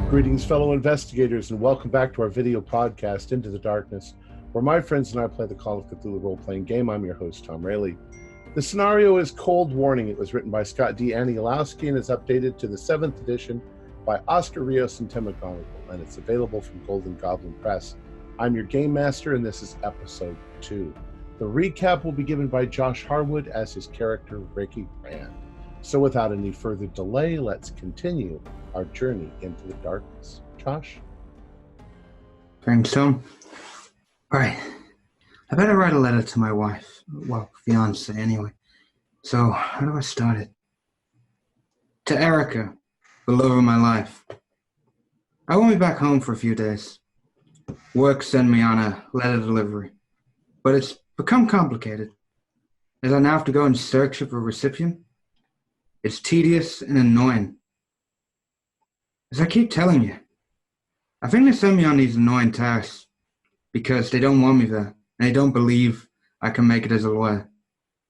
Greetings, fellow investigators, and welcome back to our video podcast, Into the Darkness, where my friends and I play the Call of Cthulhu role-playing game. I'm your host, Tom Rayleigh. The scenario is Cold Warning. It was written by Scott D. Aniolowski and is updated to the 7th edition by Oscar Rios and Tim McGonigal, and it's available from Golden Goblin Press. I'm your game master, and this is episode 2. The recap will be given by Josh Harwood as his character, Ricky Rand. So without any further delay, let's continue our journey into the darkness. Josh? Thanks, Tom. All right. I better write a letter to my wife. Well, fiance, anyway. So, how do I start it? To Erica, the love of my life. I won't be back home for a few days. Work sent me on a letter delivery. But it's become complicated, as I now have to go in search of a recipient. It's tedious and annoying. As I keep telling you, I think they send me on these annoying tasks because they don't want me there, and they don't believe I can make it as a lawyer.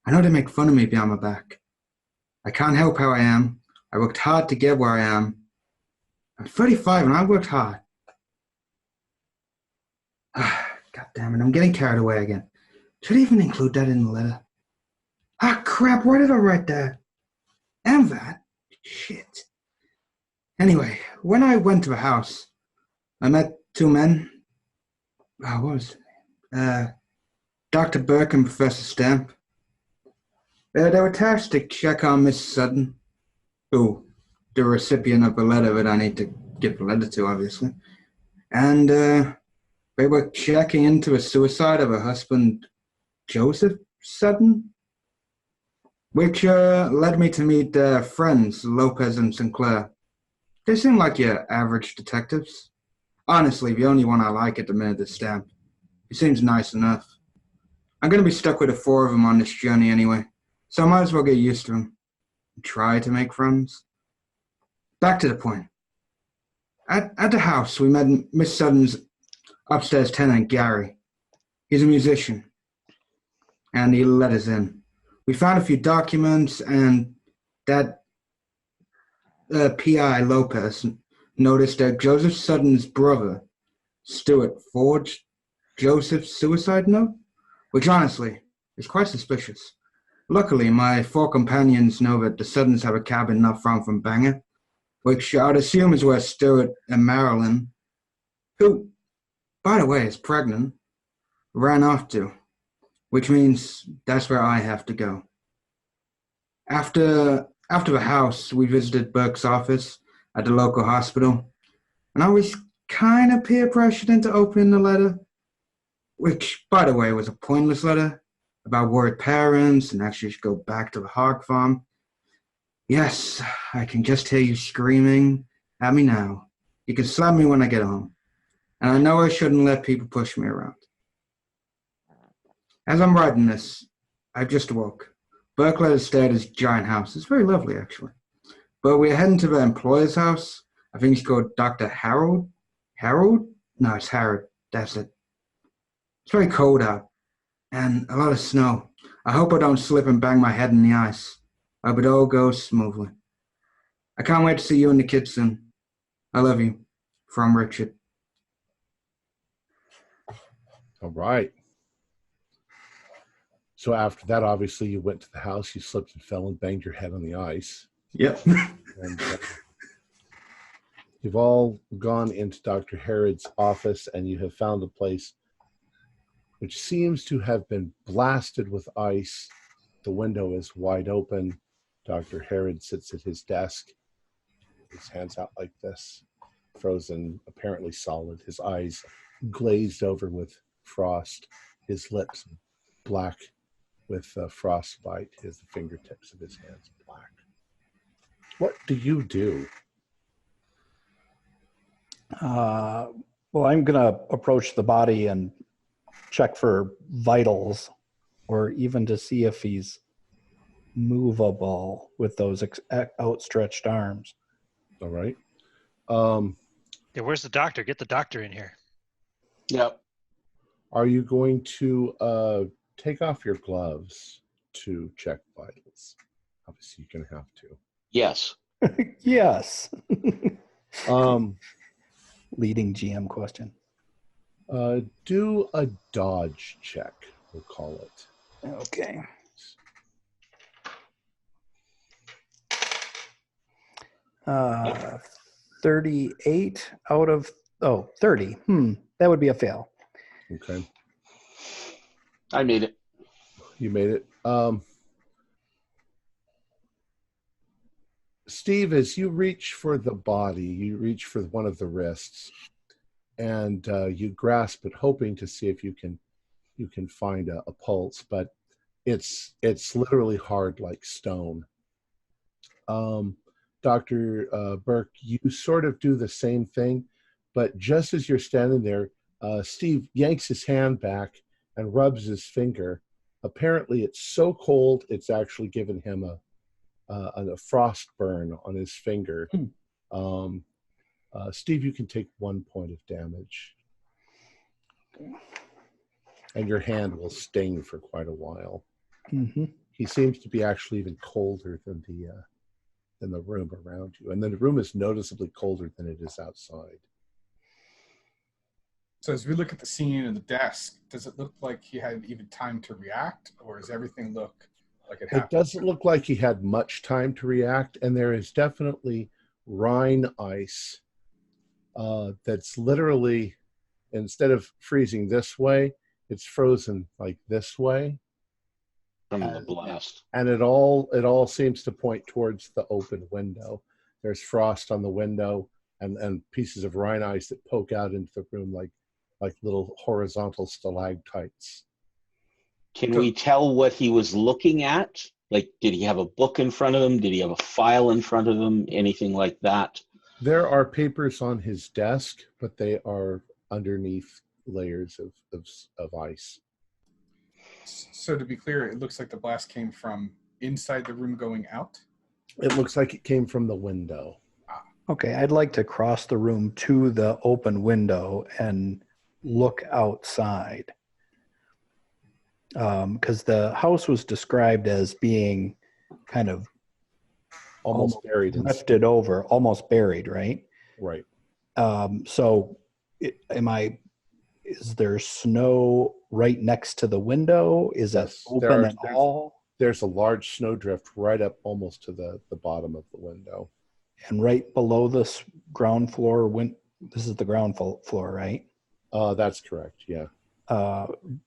I know they make fun of me behind my back. I can't help how I am. I worked hard to get where I am. I'm 35 and I worked hard. God damn it, I'm getting carried away again. Should I even include that in the letter? Ah, crap, why did I write that? And that? Shit. Anyway, when I went to the house, I met two men. What was it? Dr. Burke and Professor Stamp. They were tasked to check on Miss Sutton, who, the recipient of the letter that I need to give the letter to, obviously. And they were checking into the suicide of her husband, Joseph Sutton, which led me to meet their friends, Lopez and Sinclair. They seem like your average detectives. Honestly, the only one I like at the minute is Stamp. He seems nice enough. I'm going to be stuck with the four of them on this journey anyway, so I might as well get used to them and try to make friends. Back to the point. At the house, we met Miss Sutton's upstairs tenant, Gary. He's a musician, and he let us in. We found a few documents, and that P.I. Lopez noticed that Joseph Sutton's brother, Stuart, forged Joseph's suicide note, which honestly is quite suspicious. Luckily, my four companions know that the Suttons have a cabin not far from Bangor, which I'd assume is where Stuart and Marilyn, who, by the way, is pregnant, ran off to, which means that's where I have to go. After the house, we visited Burke's office at the local hospital, and I was kind of peer pressured into opening the letter, which, by the way, was a pointless letter about worried parents and actually should go back to the hog farm. Yes, I can just hear you screaming at me now. You can slap me when I get home, and I know I shouldn't let people push me around. As I'm writing this, I've just awoke. Burke let us stay at his giant house. It's very lovely, actually. But we're heading to the employer's house. I think he's called Dr. Harold. Harold? No, it's Harrod. That's it. It's very cold out, and a lot of snow. I hope I don't slip and bang my head in the ice. I hope it all goes smoothly. I can't wait to see you and the kids soon. I love you. From Richard. All right. So after that, obviously, you went to the house, you slipped and fell and banged your head on the ice. Yep. And you've all gone into Dr. Harrod's office, and you have found a place which seems to have been blasted with ice. The window is wide open. Dr. Harrod sits at his desk, his hands out like this, frozen, apparently solid, his eyes glazed over with frost, his lips black with frostbite, the fingertips of his hands black. What do you do? Well, I'm going to approach the body and check for vitals, or even to see if he's movable with those outstretched arms. All right. Yeah, where's the doctor? Get the doctor in here. Yep. Are you going to take off your gloves to check vitals? Obviously, you're going to have to. Yes. Yes. Um, Leading GM question. do a dodge check, we'll call it. Okay. 38 out of 30. That would be a fail. Okay. I made it. You made it. Steve, as you reach for the body, you reach for one of the wrists, and you grasp it, hoping to see if you can find a pulse, but it's literally hard like stone. Dr. Burke, you sort of do the same thing, but just as you're standing there, Steve yanks his hand back and rubs his finger. Apparently, it's so cold, it's actually given him a frost burn on his finger. Steve, you can take 1 point of damage. And your hand will sting for quite a while. Mm-hmm. He seems to be actually even colder than the room around you. And then the room is noticeably colder than it is outside. So as we look at the scene and the desk, does it look like he had even time to react, or does everything look like it happened? It doesn't look like he had much time to react, and there is definitely Rhine ice that's literally, instead of freezing this way, it's frozen like this way. From the blast. And it all seems to point towards the open window. There's frost on the window and pieces of Rhine ice that poke out into the room like little horizontal stalactites. Can we tell what he was looking at? Like, did he have a book in front of him? Did he have a file in front of him? Anything like that? There are papers on his desk, but they are underneath layers of ice. So to be clear, it looks like the blast came from inside the room going out? It looks like it came from the window. Okay, I'd like to cross the room to the open window and look outside. Because the house was described as being kind of Almost buried in lifted over, almost buried, right? Right. So is there snow right next to the window? Is that open at all? There's a large snowdrift right up almost to the bottom of the window. And right below this ground floor, this is the ground floor, right? That's correct, yeah.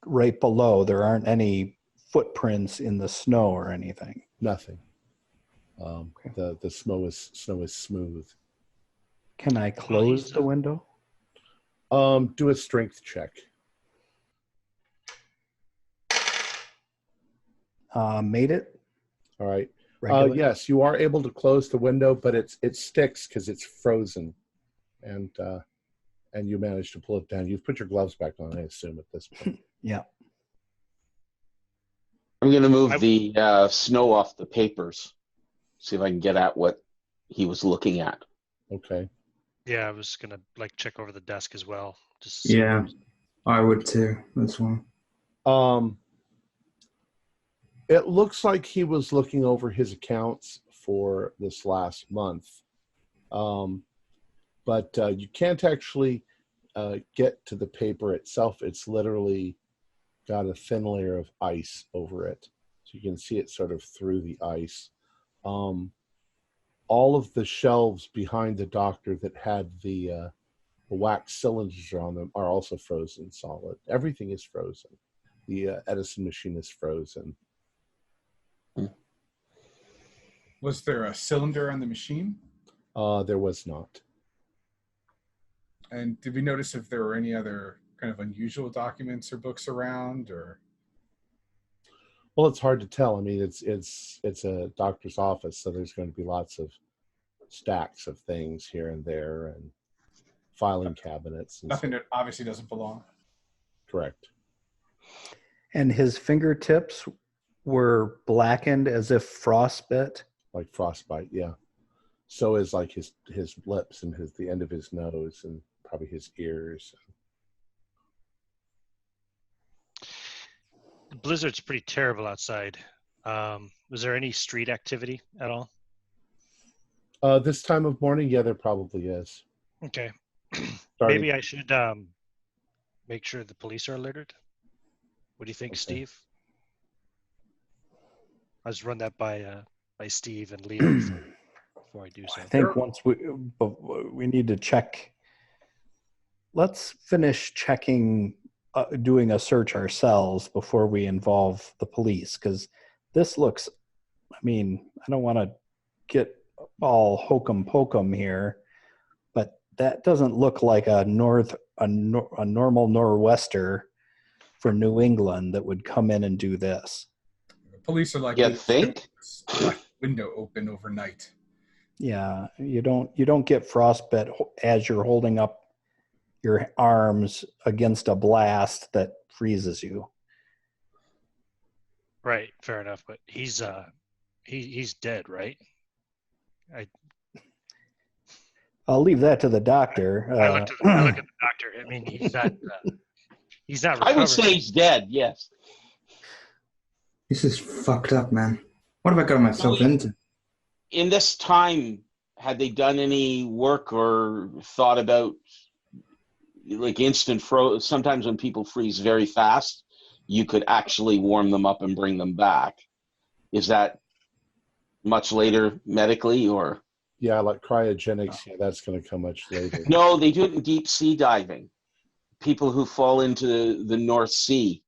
Right below, there aren't any footprints in the snow or anything. Nothing. Okay. The snow is smooth. Can I close the window? Do a strength check. Made it. All right. Regular? Yes, you are able to close the window, but it sticks because it's frozen, and you managed to pull it down. You've put your gloves back on, I assume, at this point. Yeah. I'm going to move the snow off the papers. See if I can get at what he was looking at. Okay. Yeah, I was gonna check over the desk as well. Yeah, I would too. This one. It looks like he was looking over his accounts for this last month, but you can't actually get to the paper itself. It's literally got a thin layer of ice over it, so you can see it sort of through the ice. All of the shelves behind the doctor that had the wax cylinders on them are also frozen solid. Everything is frozen. The Edison machine is frozen. Was there a cylinder on the machine? There was not. And did we notice if there were any other kind of unusual documents or books around, or? Well, it's hard to tell. I mean, it's a doctor's office, so there's going to be lots of stacks of things here and there, and filing cabinets. And Nothing that obviously doesn't belong. Correct. And his fingertips were blackened as if frostbit. Like frostbite, yeah. So is like his lips and the end of his nose and probably his ears. The blizzard's pretty terrible outside. Was there any street activity at all? This time of morning, yeah, there probably is. Okay. Starting- Maybe I should make sure the police are alerted. What do you think, Okay. Steve? I'll just run that by Steve and Leo before I do so. I think once we need to check. Let's finish checking, doing a search ourselves before we involve the police, because this looks. I mean, I don't want to get all hokum pokum here, but that doesn't look like a normal nor'wester for New England that would come in and do this. The police are like, You think? left window open overnight. Yeah, you don't get frostbite as you're holding up your arms against a blast that freezes you. Right, fair enough. But he's dead, right? I'll leave that to the doctor. I look at the doctor. I mean, he's not I recovering. would say he's dead, yes. This is fucked up, man. What have I got myself into? In this time, had they done any work or thought about like instant froze? Sometimes when people freeze very fast, you could actually warm them up and bring them back. Is that much later medically or? Yeah, like cryogenics. Yeah, that's going to come much later. No, they do it in deep sea diving. People who fall into the North Sea,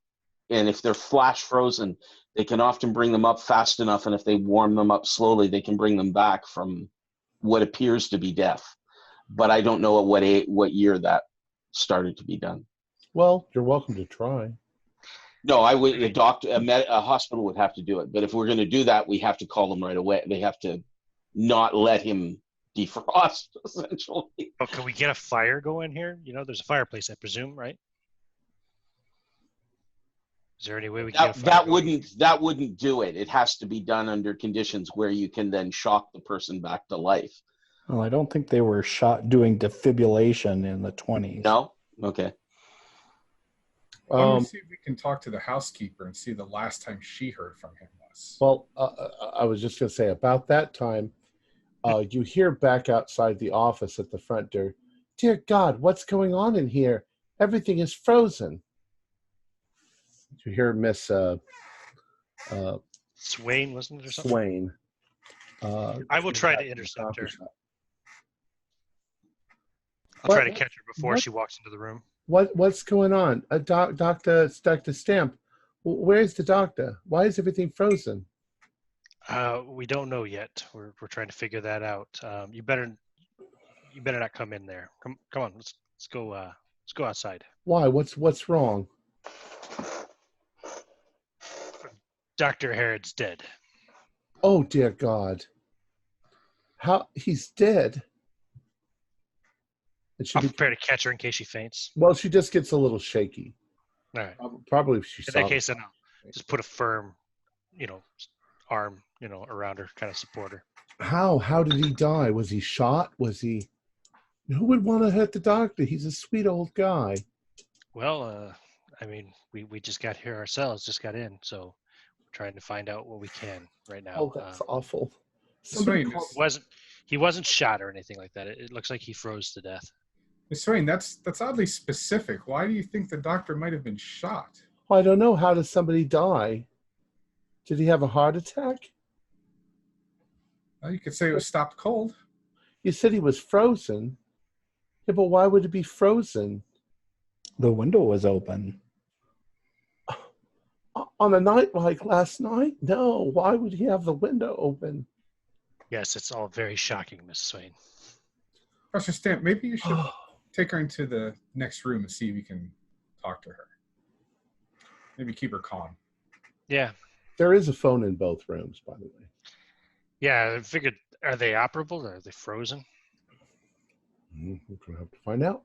and if they're flash frozen, they can often bring them up fast enough, and if they warm them up slowly, they can bring them back from what appears to be death. But I don't know at what year that started to be done. Well, you're welcome to try. No, I would. A hospital would have to do it. But if we're going to do that, we have to call them right away. They have to not let him defrost, essentially. Oh, can we get a fire going here? You know, there's a fireplace, I presume, right? Is there any way we can get a fire going? That wouldn't do it. It has to be done under conditions where you can then shock the person back to life. Well, I don't think they were doing defibrillation in the 20s. No? Okay. Why don't we see if we can talk to the housekeeper and see the last time she heard from him was. Well, I was just going to say about that time, you hear back outside the office at the front door, "Dear God, what's going on in here? Everything is frozen." You hear Miss Swain, wasn't it, or something? Swain. I will try to intercept her. I'll What- try to catch her before what- she walks into the room. What's going on? Dr. Stamp, where's the doctor? Why is everything frozen? We don't know yet. We're trying to figure that out. You better not come in there. Come on. Let's go outside. Why? What's wrong? Dr. Herod's dead. Oh dear God! How he's dead? And I'm prepared to catch her in case she faints. Well, she just gets a little shaky. All right. Probably if she In saw. that case, then I'll just put a firm, arm, around her, kind of support her. How did he die? Was he shot? Was he? Who would want to hurt the doctor? He's a sweet old guy. Well, I mean, we just got here ourselves, just got in, so we're trying to find out what we can right now. Oh, that's awful. Somebody Swain, call- He wasn't shot or anything like that. It looks like he froze to death. Miss Swain, that's oddly specific. Why do you think the doctor might have been shot? I don't know. How does somebody die? Did he have a heart attack? Well, you could say it was stopped cold. You said he was frozen. Yeah, but why would it be frozen? The window was open. On a night like last night? No. Why would he have the window open? Yes, it's all very shocking, Miss Swain. Professor Stamp, maybe you should take her into the next room and see if you can talk to her. Maybe keep her calm. Yeah. There is a phone in both rooms, by the way. Yeah, I figured, are they operable? Are they frozen? We're gonna have to find out.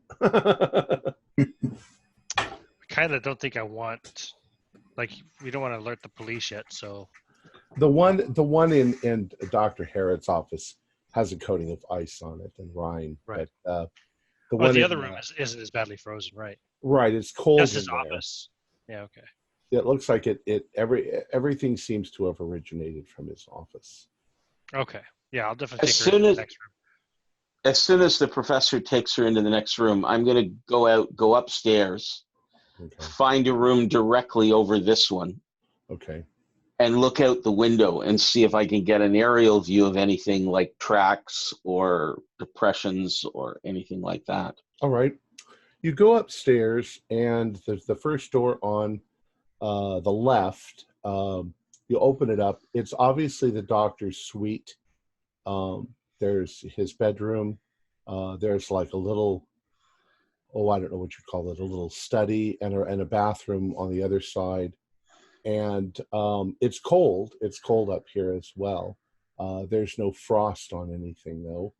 I kind of don't think I want, like, we don't want to alert the police yet. So The one in Dr. Harrod's office has a coating of ice on it and rine. Right. But the other room isn't as badly frozen, right? right, it's cold. That's his in there. office. Yeah. Okay. It looks like everything seems to have originated from his office. Okay. Yeah, I'll definitely As take her into soon the next room. As soon as the professor takes her into the next room, I'm going to go upstairs, Okay. find a room directly over this one, Okay. and look out the window and see if I can get an aerial view of anything like tracks or depressions or anything like that. All right. You go upstairs, and there's the first door on the left. You open it up. It's obviously the doctor's suite. There's his bedroom. There's like a little, I don't know what you call it, a little study and a bathroom on the other side. And it's cold. It's cold up here as well. There's no frost on anything, though.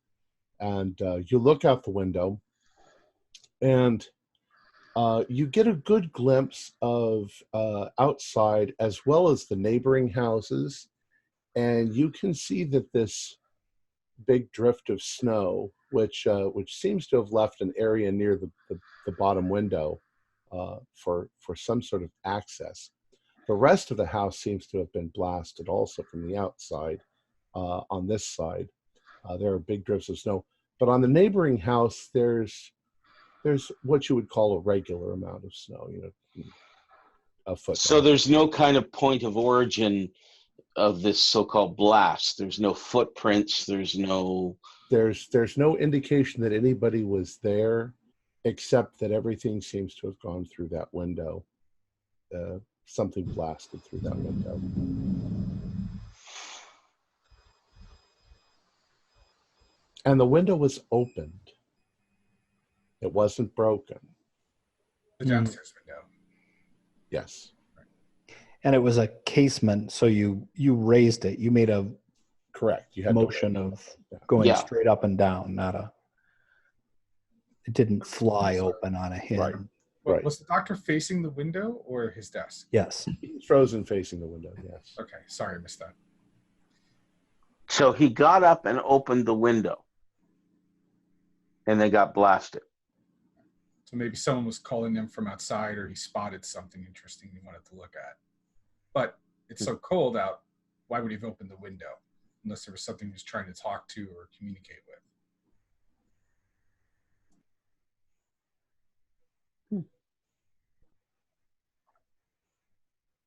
And you look out the window, and you get a good glimpse of outside as well as the neighboring houses. And you can see that this big drift of snow, which seems to have left an area near the bottom window for some sort of access. The rest of the house seems to have been blasted also from the outside. On this side, there are big drifts of snow, but on the neighboring house, there's what you would call a regular amount of snow. A foot. So there's no kind of point of origin of this so-called blast. There's no footprints. There's no indication that anybody was there, except that everything seems to have gone through that window. Something blasted through that window. And the window was opened. It wasn't broken. The downstairs window. Yes. And it was a casement, so you raised it. You made a correct. You had motion of going straight up and down, not a. It didn't fly open on a hinge. Right. Well, right. Was the doctor facing the window or his desk? Yes. He's frozen facing the window. Yes. Okay, sorry, I missed that. So he got up and opened the window, and they got blasted. So maybe someone was calling them from outside, or he spotted something interesting he wanted to look at. But it's so cold out, why would he have opened the window? Unless there was something he was trying to talk to or communicate with.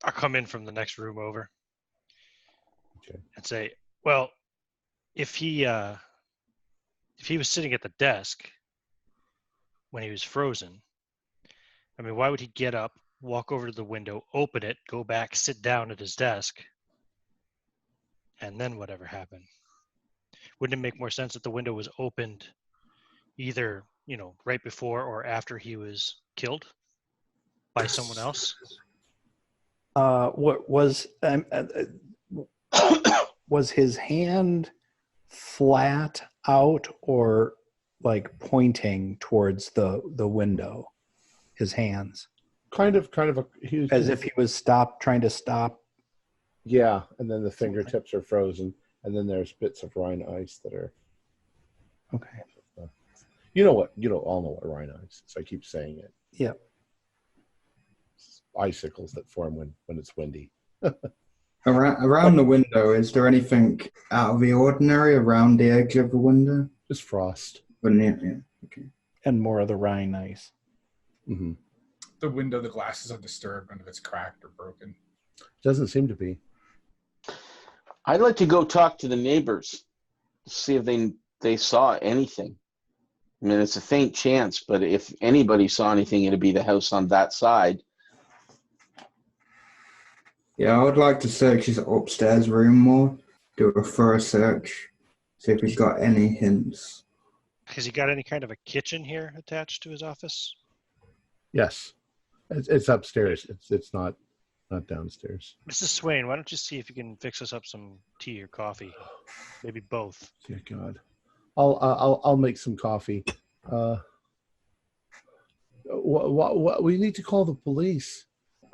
I'll come in from the next room over. Okay. And say, well, if he was sitting at the desk when he was frozen, I mean, why would he get up, walk over to the window, open it, go back, sit down at his desk, and then whatever happened? Wouldn't it make more sense that the window was opened either, right before or after he was killed by someone else? What was his hand flat out or like pointing towards the window? His hands, kind of as if he was trying to stop. Yeah, and then the fingertips are frozen, and then there's bits of Rhine ice that are. Okay. You know what? You all know what Rhine ice is. I keep saying it. Yeah. Icicles that form when it's windy. Around the window, is there anything out of the ordinary around the edge of the window? Just frost. Yeah. Okay. And more of the Rhine ice. Mm-hmm. The window, the glass is undisturbed, none of it's cracked or broken. Doesn't seem to be. I'd like to go talk to the neighbors, see if they saw anything. I mean, it's a faint chance, but if anybody saw anything, it'd be the house on that side. Yeah, I would like to search his upstairs room more. Do a thorough search. See if we've got any hints. Has he got any kind of a kitchen here attached to his office? Yes, it's upstairs. It's not downstairs. Mrs. Swain, why don't you see if you can fix us up some tea or coffee? Maybe both. Dear God, I'll make some coffee. What? We need to call the police.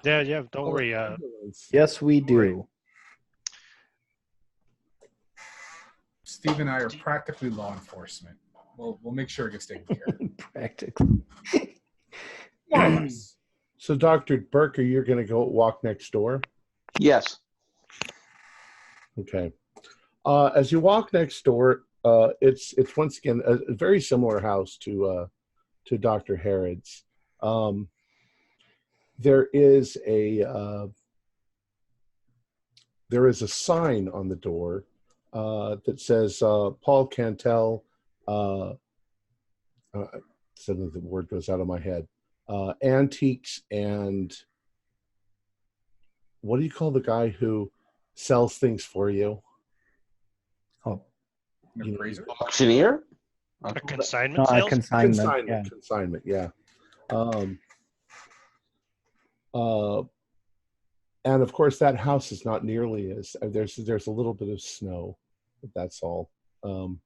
Yeah, don't Call worry. an ambulance. Yes, we do. Steve and I are practically law enforcement. We'll make sure it gets taken care of. Practically. More or less. So, Dr. Burke, you're going to go walk next door? Yes. Okay. As you walk next door, it's once again a very similar house to Dr. Herod's. There is a sign on the door that says Paul Cantel. Suddenly the word goes out of my head. Antiques and what do you call the guy who sells things for you? Oh, An appraiser? Auctioneer? A consignment no, sales? consignment. Consignment, yeah. And of course, that house is not nearly as there's a little bit of snow, but that's all. You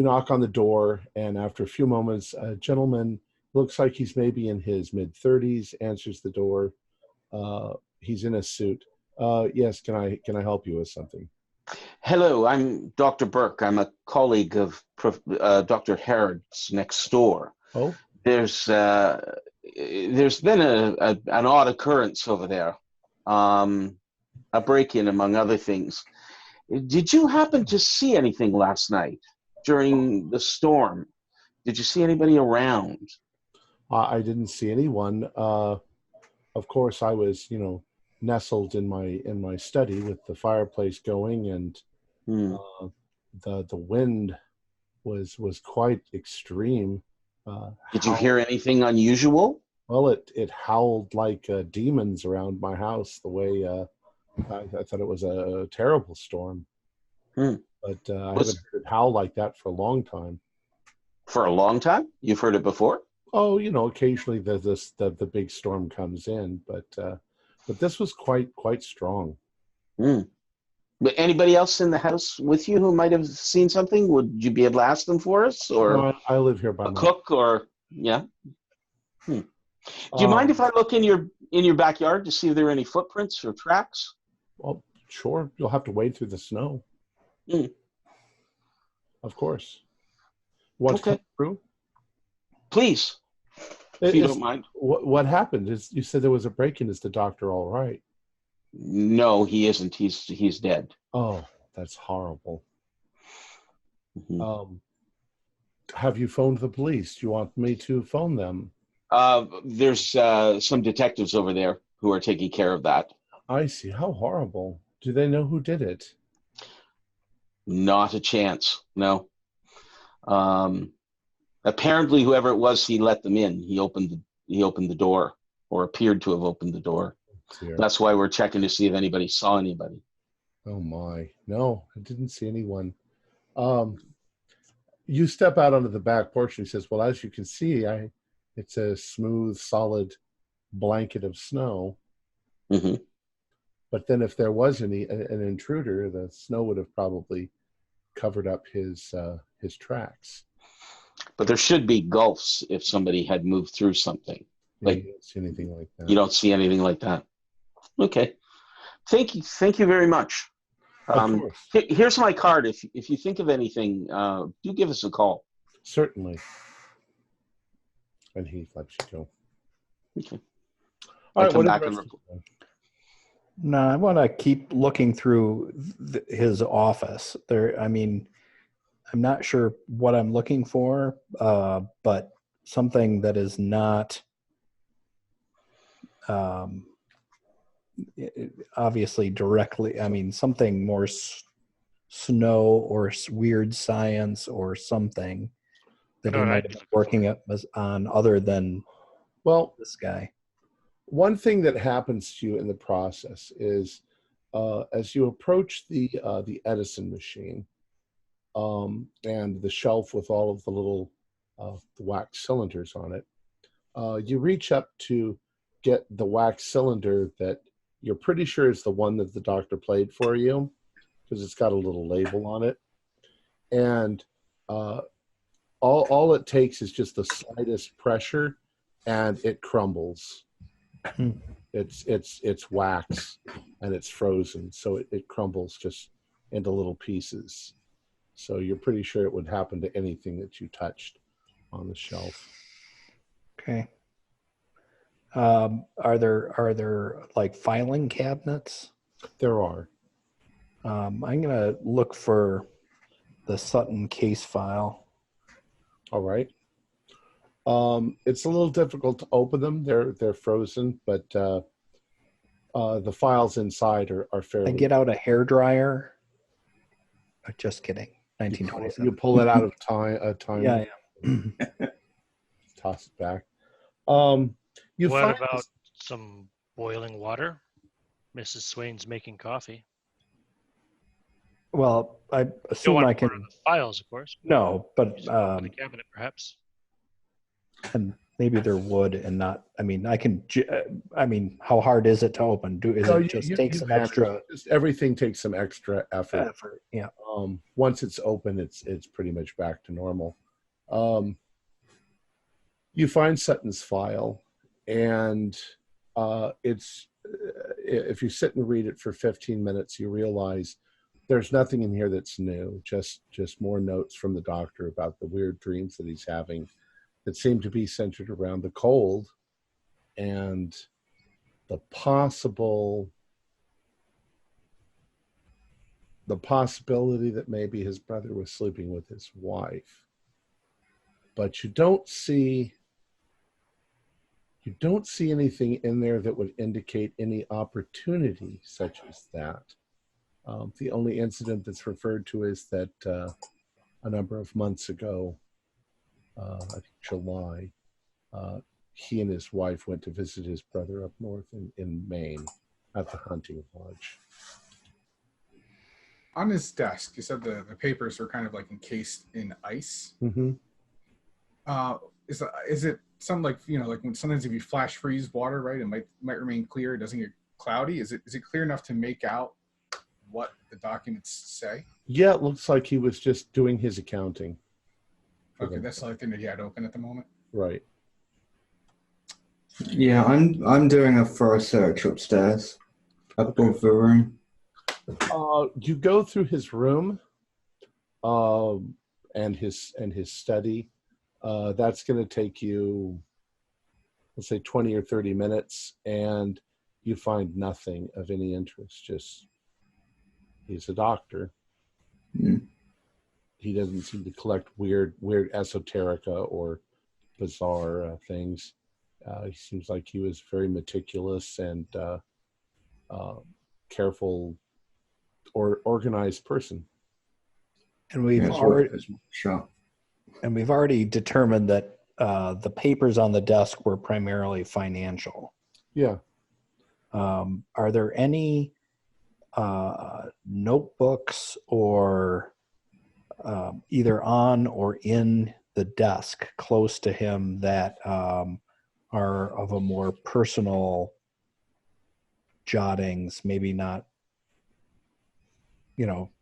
knock on the door, and after a few moments, a gentleman looks like he's maybe in his mid-30s answers the door. He's in a suit. Yes, can I help you with something? Hello, I'm Dr. Burke. I'm a colleague of Dr. Herod's next door. Oh, There's been an odd occurrence over there, a break-in among other things. Did you happen to see anything last night during the storm? Did you see anybody around? I didn't see anyone. Of course, I was, nestled in my study with the fireplace going, and the wind was quite extreme. Did you hear anything unusual? Well, it howled like demons around my house. The way I thought it was a terrible storm, but I haven't heard it howl like that for a long time. For a long time? You've heard it before? Oh, occasionally the big storm comes in, but this was quite strong. But anybody else in the house with you who might have seen something? Would you be able to ask them for us, or No, I live here by a myself. cook, or yeah? Do you mind if I look in your backyard to see if there are any footprints or tracks? Well, sure. You'll have to wade through the snow. Of course. Want to come through? Please, if you don't mind. What happened? You said there was a break-in. Is the doctor all right? No, he isn't. He's dead. Oh, that's horrible. Have you phoned the police? Do you want me to phone them? There's some detectives over there who are taking care of that. I see. How horrible. Do they know who did it? Not a chance. No. Apparently, whoever it was, he let them in. He opened the door, or appeared to have opened the door. Dear. That's why we're checking to see if anybody saw anybody. Oh my. No, I didn't see anyone. You step out onto the back porch and he says, well, as you can see, it's a smooth, solid blanket of snow. But then if there was an intruder, the snow would have probably covered up his tracks. But there should be gulfs if somebody had moved through something. Yeah, you don't see anything like that. You don't see anything like that. Okay. Thank you very much. Of course. Here's my card. If you think of anything, do give us a call. Certainly. And he lets you go. Okay. All right, come what back is and the rest of the time? No, I want to keep looking through his office. I'm not sure what I'm looking for, but something that is not obviously directly. Something more snow or weird science or something that he might have been working on other than this guy. One thing that happens to you in the process is as you approach the Edison machine and the shelf with all of the little wax cylinders on it, you reach up to get the wax cylinder that you're pretty sure is the one that the doctor played for you, because it's got a little label on it. And all it takes is just the slightest pressure, and it crumbles. Hmm. It's wax, and it's frozen, so it crumbles just into little pieces. So you're pretty sure it would happen to anything that you touched on the shelf. Okay. Are there like filing cabinets? There are. I'm gonna look for the Sutton case file. All right. It's a little difficult to open them. They're frozen, but the files inside are fairly. I get out a hairdryer. Just kidding. 1927. You pull it out of time. Yeah. Toss it back. You What find about some boiling water? Mrs. Swain's making coffee. Well, I Don't assume want I to order can. the files, of course. No, but Just open the cabinet, perhaps. and maybe they're wood and not. I mean, I can. I mean, how hard is it to open? Take some extra everything takes some extra effort. Yeah. Once it's open, it's pretty much back to normal. You find Sutton's file, and it's if you sit and read it for 15 minutes, you realize there's nothing in here that's new. Just more notes from the doctor about the weird dreams that he's having that seem to be centered around the cold and the possibility that maybe his brother was sleeping with his wife. But you don't see anything in there that would indicate any opportunity such as that. The only incident that's referred to is that a number of months ago, I think July, he and his wife went to visit his brother up north in Maine at the hunting lodge. On his desk, you said the papers were kind of like encased in ice. Mm-hmm. Is it something like, like when sometimes if you flash freeze water, right, it might remain clear, it doesn't get cloudy. Is it clear enough to make out what the documents say? Yeah, it looks like he was just doing his accounting. Okay, that's the only thing that he had open at the moment. Right. Yeah, I'm doing a thorough search upstairs, above the room. You go through his room, and his study. That's going to take you, let's say, 20 or 30 minutes, and you find nothing of any interest. Just he's a doctor. Mm. He doesn't seem to collect weird esoterica or bizarre things. He seems like he was very meticulous and careful or organized person. And we've already determined that the papers on the desk were primarily financial. Yeah. Are there any notebooks or either on or in the desk close to him that are of a more personal jottings, maybe not,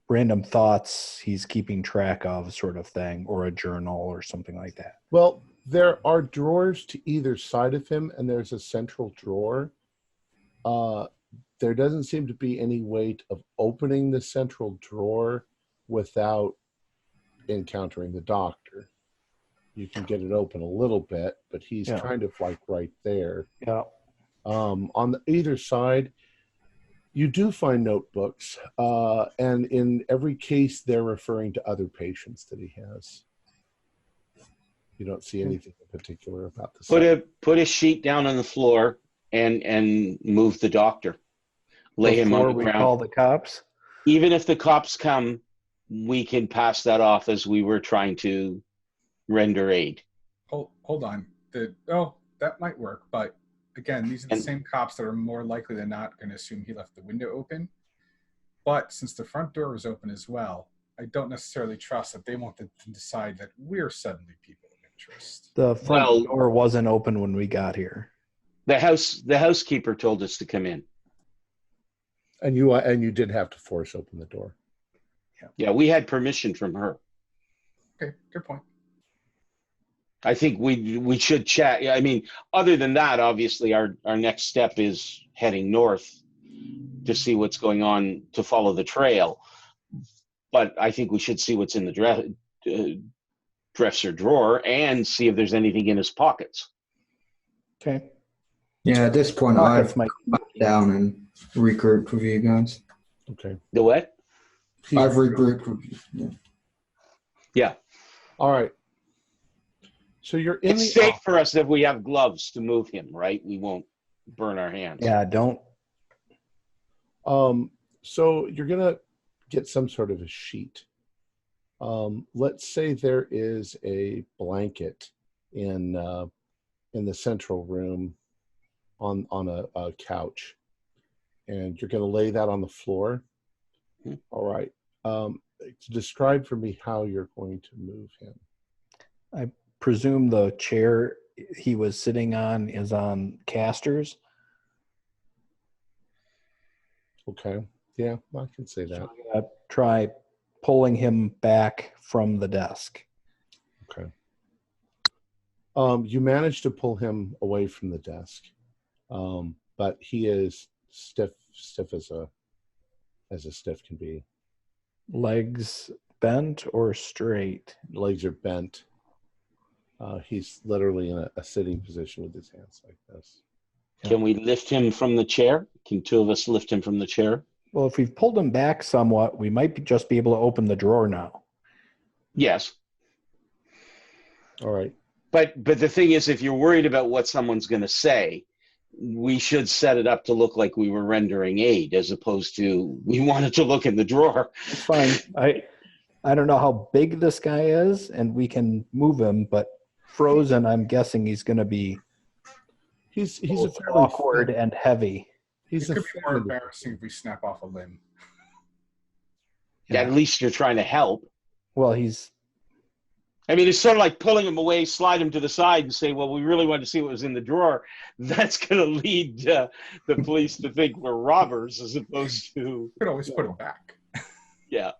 random thoughts he's keeping track of, sort of thing, or a journal or something like that? Well, there are drawers to either side of him, and there's a central drawer. There doesn't seem to be any way of opening the central drawer without encountering the doctor. You can get it open a little bit, but he's kind of like right there. Yeah. On either side, you do find notebooks, and in every case, they're referring to other patients that he has. You don't see anything in particular about this. Put a sheet down on the floor and move the doctor. Lay him on the ground. Call the cops. Even if the cops come, we can pass that off as we were trying to render aid. Hold on. That might work, but again, these are the same cops that are more likely than not going to assume he left the window open. But since the front door was open as well, I don't necessarily trust that they want to decide that we're suddenly people of interest. The front door wasn't open when we got here. The housekeeper told us to come in. And you did have to force open the door. Yeah, we had permission from her. Okay, good point. I think we should chat. I mean, other than that, obviously, our next step is heading north to see what's going on, to follow the trail. But I think we should see what's in the dresser drawer and see if there's anything in his pockets. Okay. Yeah, at this point, Pockets I've might come back down and regrouped with you guys. Okay. The what? I've regrouped with you. Yeah. Yeah. All right. So you're in It's safe for us if we have gloves to move him, right? We won't burn our hands. Yeah, don't. So you're gonna get some sort of a sheet. Let's say there is a blanket in the central room on a couch, and you're gonna lay that on the floor. Hmm. All right. Describe for me how you're going to move him. I presume the chair he was sitting on is on casters. Okay. Yeah, I can say that. So I'm gonna try pulling him back from the desk. Okay. You managed to pull him away from the desk, but he is stiff as a stiff can be. Legs bent or straight? Legs are bent. He's literally in a sitting position with his hands like this. Can we lift him from the chair? Can two of us lift him from the chair? Well, if we've pulled him back somewhat, we might just be able to open the drawer now. Yes. All right. But the thing is, if you're worried about what someone's going to say, we should set it up to look like we were rendering aid, as opposed to we wanted to look in the drawer. It's fine. I don't know how big this guy is, and we can move him, but frozen, I'm guessing he's going to be He's a fairly awkward and heavy. It could be more embarrassing if we snap off a limb. Yeah. At least you're trying to help. Well, I mean, it's sort of like pulling him away, slide him to the side, and say, well, we really wanted to see what was in the drawer. That's going to lead the police to think we're robbers, as opposed to... You could always put him back. Yeah.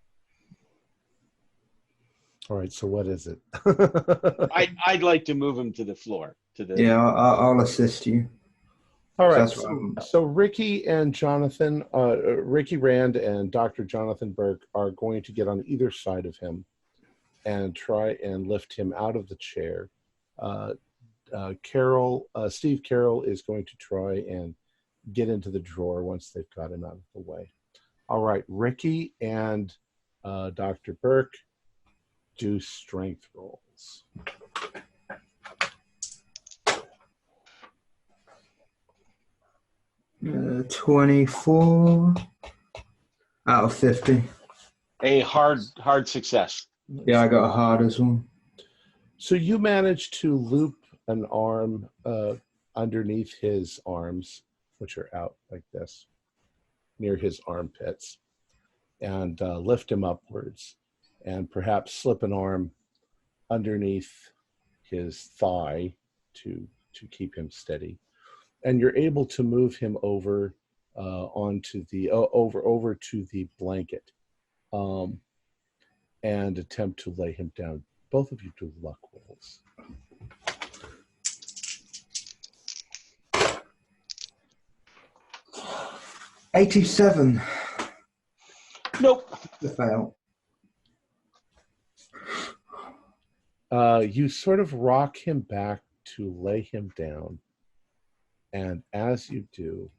All right, so what is it? I'd like to move him to the floor. Yeah, I'll assist you. All right, That's so Ricky and Jonathan, Ricky Rand and Dr. Jonathan Burke are going to get on either side of him and try and lift him out of the chair. Steve Carroll is going to try and get into the drawer once they've got him out of the way. All right, Ricky and Dr. Burke, do strength rolls. Uh, 24 out of 50. A hard success. Yeah, I got a hard as well. So you managed to loop an arm underneath his arms, which are out like this, near his armpits, and lift him upwards, and perhaps slip an arm underneath his thigh to keep him steady. And you're able to move him over onto the over to the blanket, and attempt to lay him down. Both of you do luck rolls. $87. Nope. The fail. You sort of rock him back to lay him down. And as you do,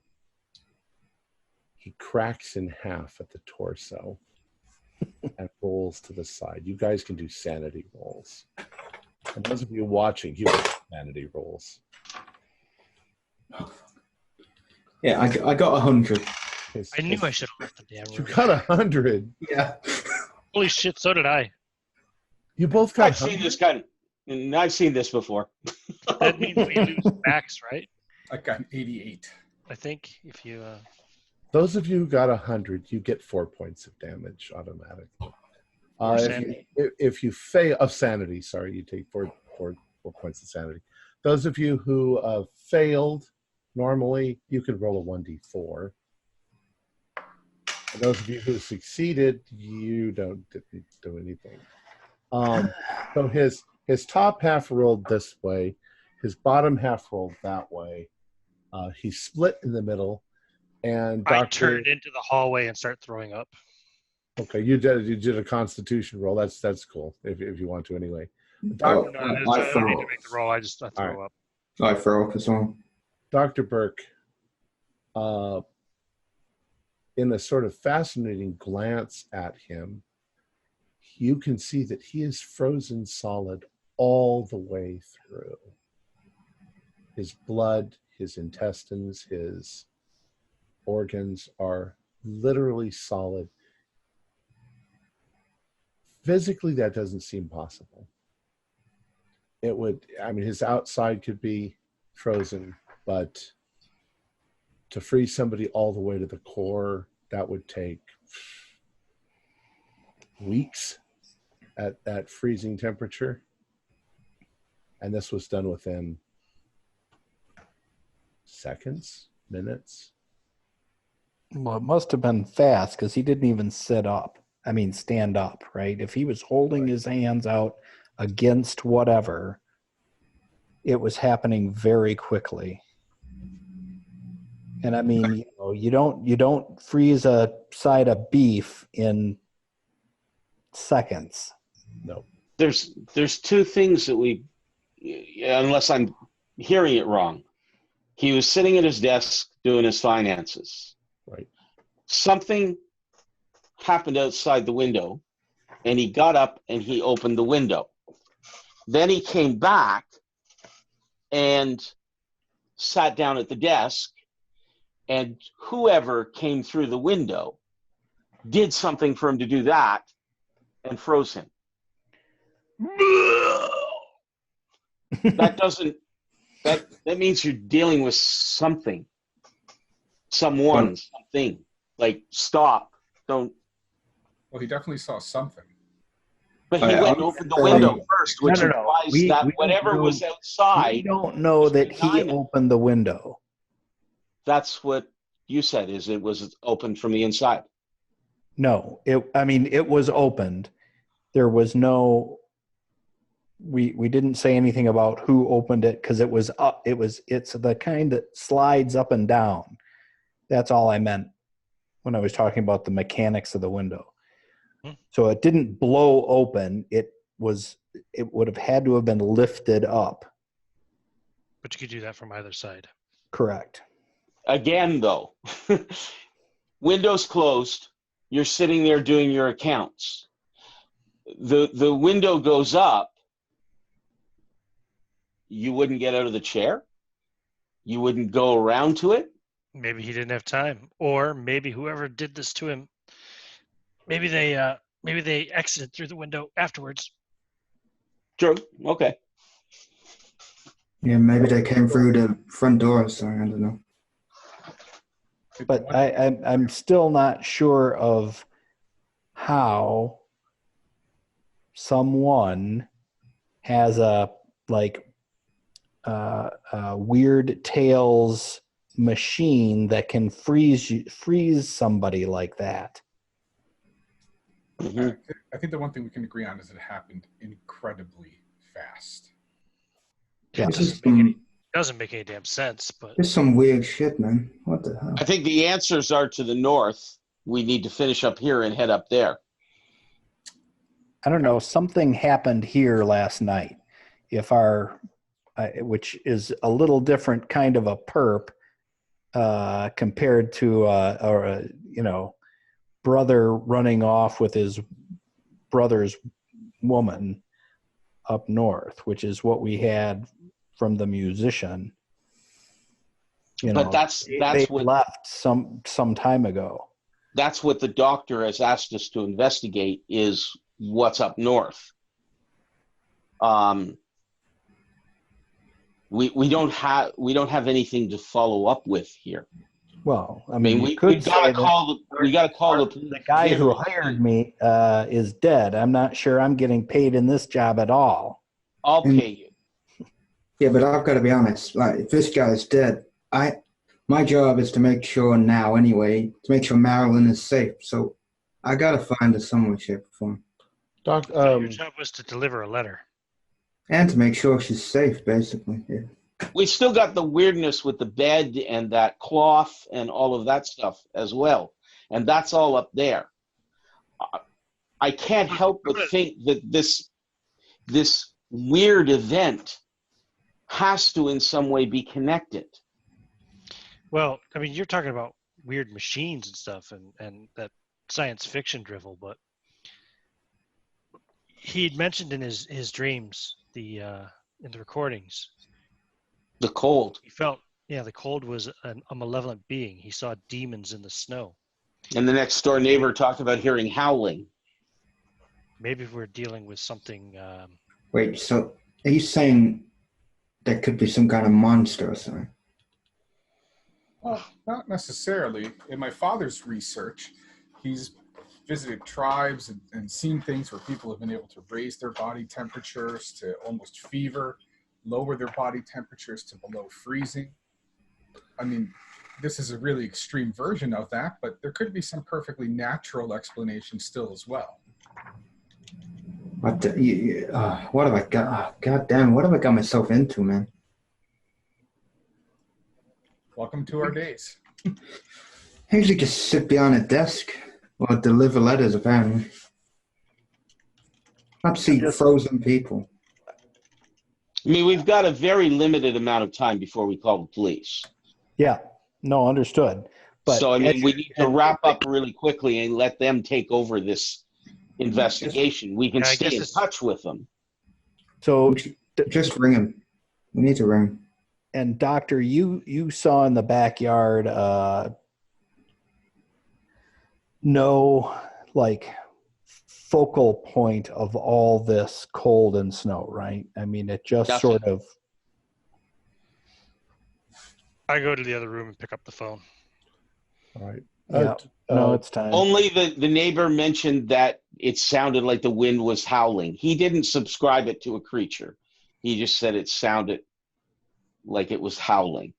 he cracks in half at the torso and rolls to the side. You guys can do sanity rolls. And those of you watching, you do sanity rolls. Yeah, I got 100. I knew I should have left the damn You room. got 100. Yeah. Holy shit, so did I. You both got I've seen this before. That means we lose backs, right? I got an 88. I think if you... Those of you who got 100, you get 4 points of damage automatically. If you fail of sanity, sorry, you take four points of sanity. Those of you who failed, normally you can roll a 1d4. And those of you who succeeded, you didn't do anything. So His top half rolled this way, his bottom half rolled that way. He's split in the middle, and I Doctor. turn into the hallway and start throwing up. Okay, you did a Constitution roll. That's cool. If you want to anyway. Oh, No, I I don't need throw. to make the roll. I throw All up. I throw up as well. Dr. Burke, in a sort of fascinating glance at him, you can see that he is frozen solid all the way through. His blood, his intestines, his organs are literally solid. Physically, that doesn't seem possible. It would, I mean, his outside could be frozen, but to freeze somebody all the way to the core, that would take weeks at that freezing temperature. And this was done within seconds, minutes. Well, it must have been fast because he didn't even stand up, right? If he was holding his hands out against whatever, it was happening very quickly. And I mean, you don't freeze a side of beef in seconds. No. There's two things that unless I'm hearing it wrong. He was sitting at his desk doing his finances. Right. Something happened outside the window, and he got up and he opened the window. Then he came back and sat down at the desk, and whoever came through the window did something for him to do that and froze him. That means you're dealing with something, someone, something. Like, stop, don't. Well, he definitely saw something. But he went and opened the window first, which No. implies that whatever was outside. We don't know that he opened the window. That's what you said, is it was opened from the inside. No, it was opened. There was no. We didn't say anything about who opened it because it was up. It's the kind that slides up and down. That's all I meant when I was talking about the mechanics of the window. So it didn't blow open. It would have had to have been lifted up. But you could do that from either side. Correct. Again, though, window's closed. You're sitting there doing your accounts. The window goes up. You wouldn't get out of the chair. You wouldn't go around to it. Maybe he didn't have time, or maybe whoever did this to him, maybe they exited through the window afterwards. True. Okay. Yeah, maybe they came through the front door, so I don't know. But I'm still not sure of how someone has a Weird Tales machine that can freeze somebody like that. Mm-hmm. I think the one thing we can agree on is it happened incredibly fast. Yeah. It doesn't make any damn sense, but There's some weird shit, man. What the hell? I think the answers are to the north. We need to finish up here and head up there. I don't know. Something happened here last night. Which is a little different kind of a perp compared to brother running off with his brother's woman up north, which is what we had from the musician. But that's they what left some time ago. That's what the doctor has asked us to investigate, is what's up north. We don't have anything to follow up with here. Well, I mean, mean, we gotta call the guy who hired me is dead. I'm not sure I'm getting paid in this job at all. I'll pay you. Yeah, but I've got to be honest. Like, if this guy's dead, my job is to make sure now, anyway, to make sure Marilyn is safe. So I got to find her some way, shape, or form. Doc, your job was to deliver a letter. And to make sure she's safe, basically. Yeah. We still got the weirdness with the bed and that cloth and all of that stuff as well. And that's all up there. I can't help but think that this weird event has to in some way be connected. Well, I mean, you're talking about weird machines and stuff and that science fiction drivel, but he'd mentioned in his dreams, in the recordings, The cold. he felt, the cold was a malevolent being. He saw demons in the snow. And the next door neighbor talked about hearing howling. Maybe we're dealing with something. Wait, so are you saying there could be some kind of monster or something? Well, not necessarily. In my father's research, he's visited tribes and seen things where people have been able to raise their body temperatures to almost fever, lower their body temperatures to below freezing. I mean, this is a really extreme version of that, but there could be some perfectly natural explanation still as well. What have I got? God damn, what have I got myself into, man? Welcome to our days. I usually just sit behind a desk or deliver letters, apparently. Not see frozen people. I mean, we've got a very limited amount of time before we call the police. Yeah, no, understood. But so, I mean, we need to wrap up really quickly and let them take over this investigation. We can stay in touch with them. So just ring him. We need to ring him. And Doctor, you saw in the backyard no like focal point of all this cold and snow, right? I mean, it just Nothing. sort of. I go to the other room and pick up the phone. All right. Yeah. No, it's time. Only the neighbor mentioned that it sounded like the wind was howling. He didn't subscribe it to a creature. He just said it sounded like it was howling.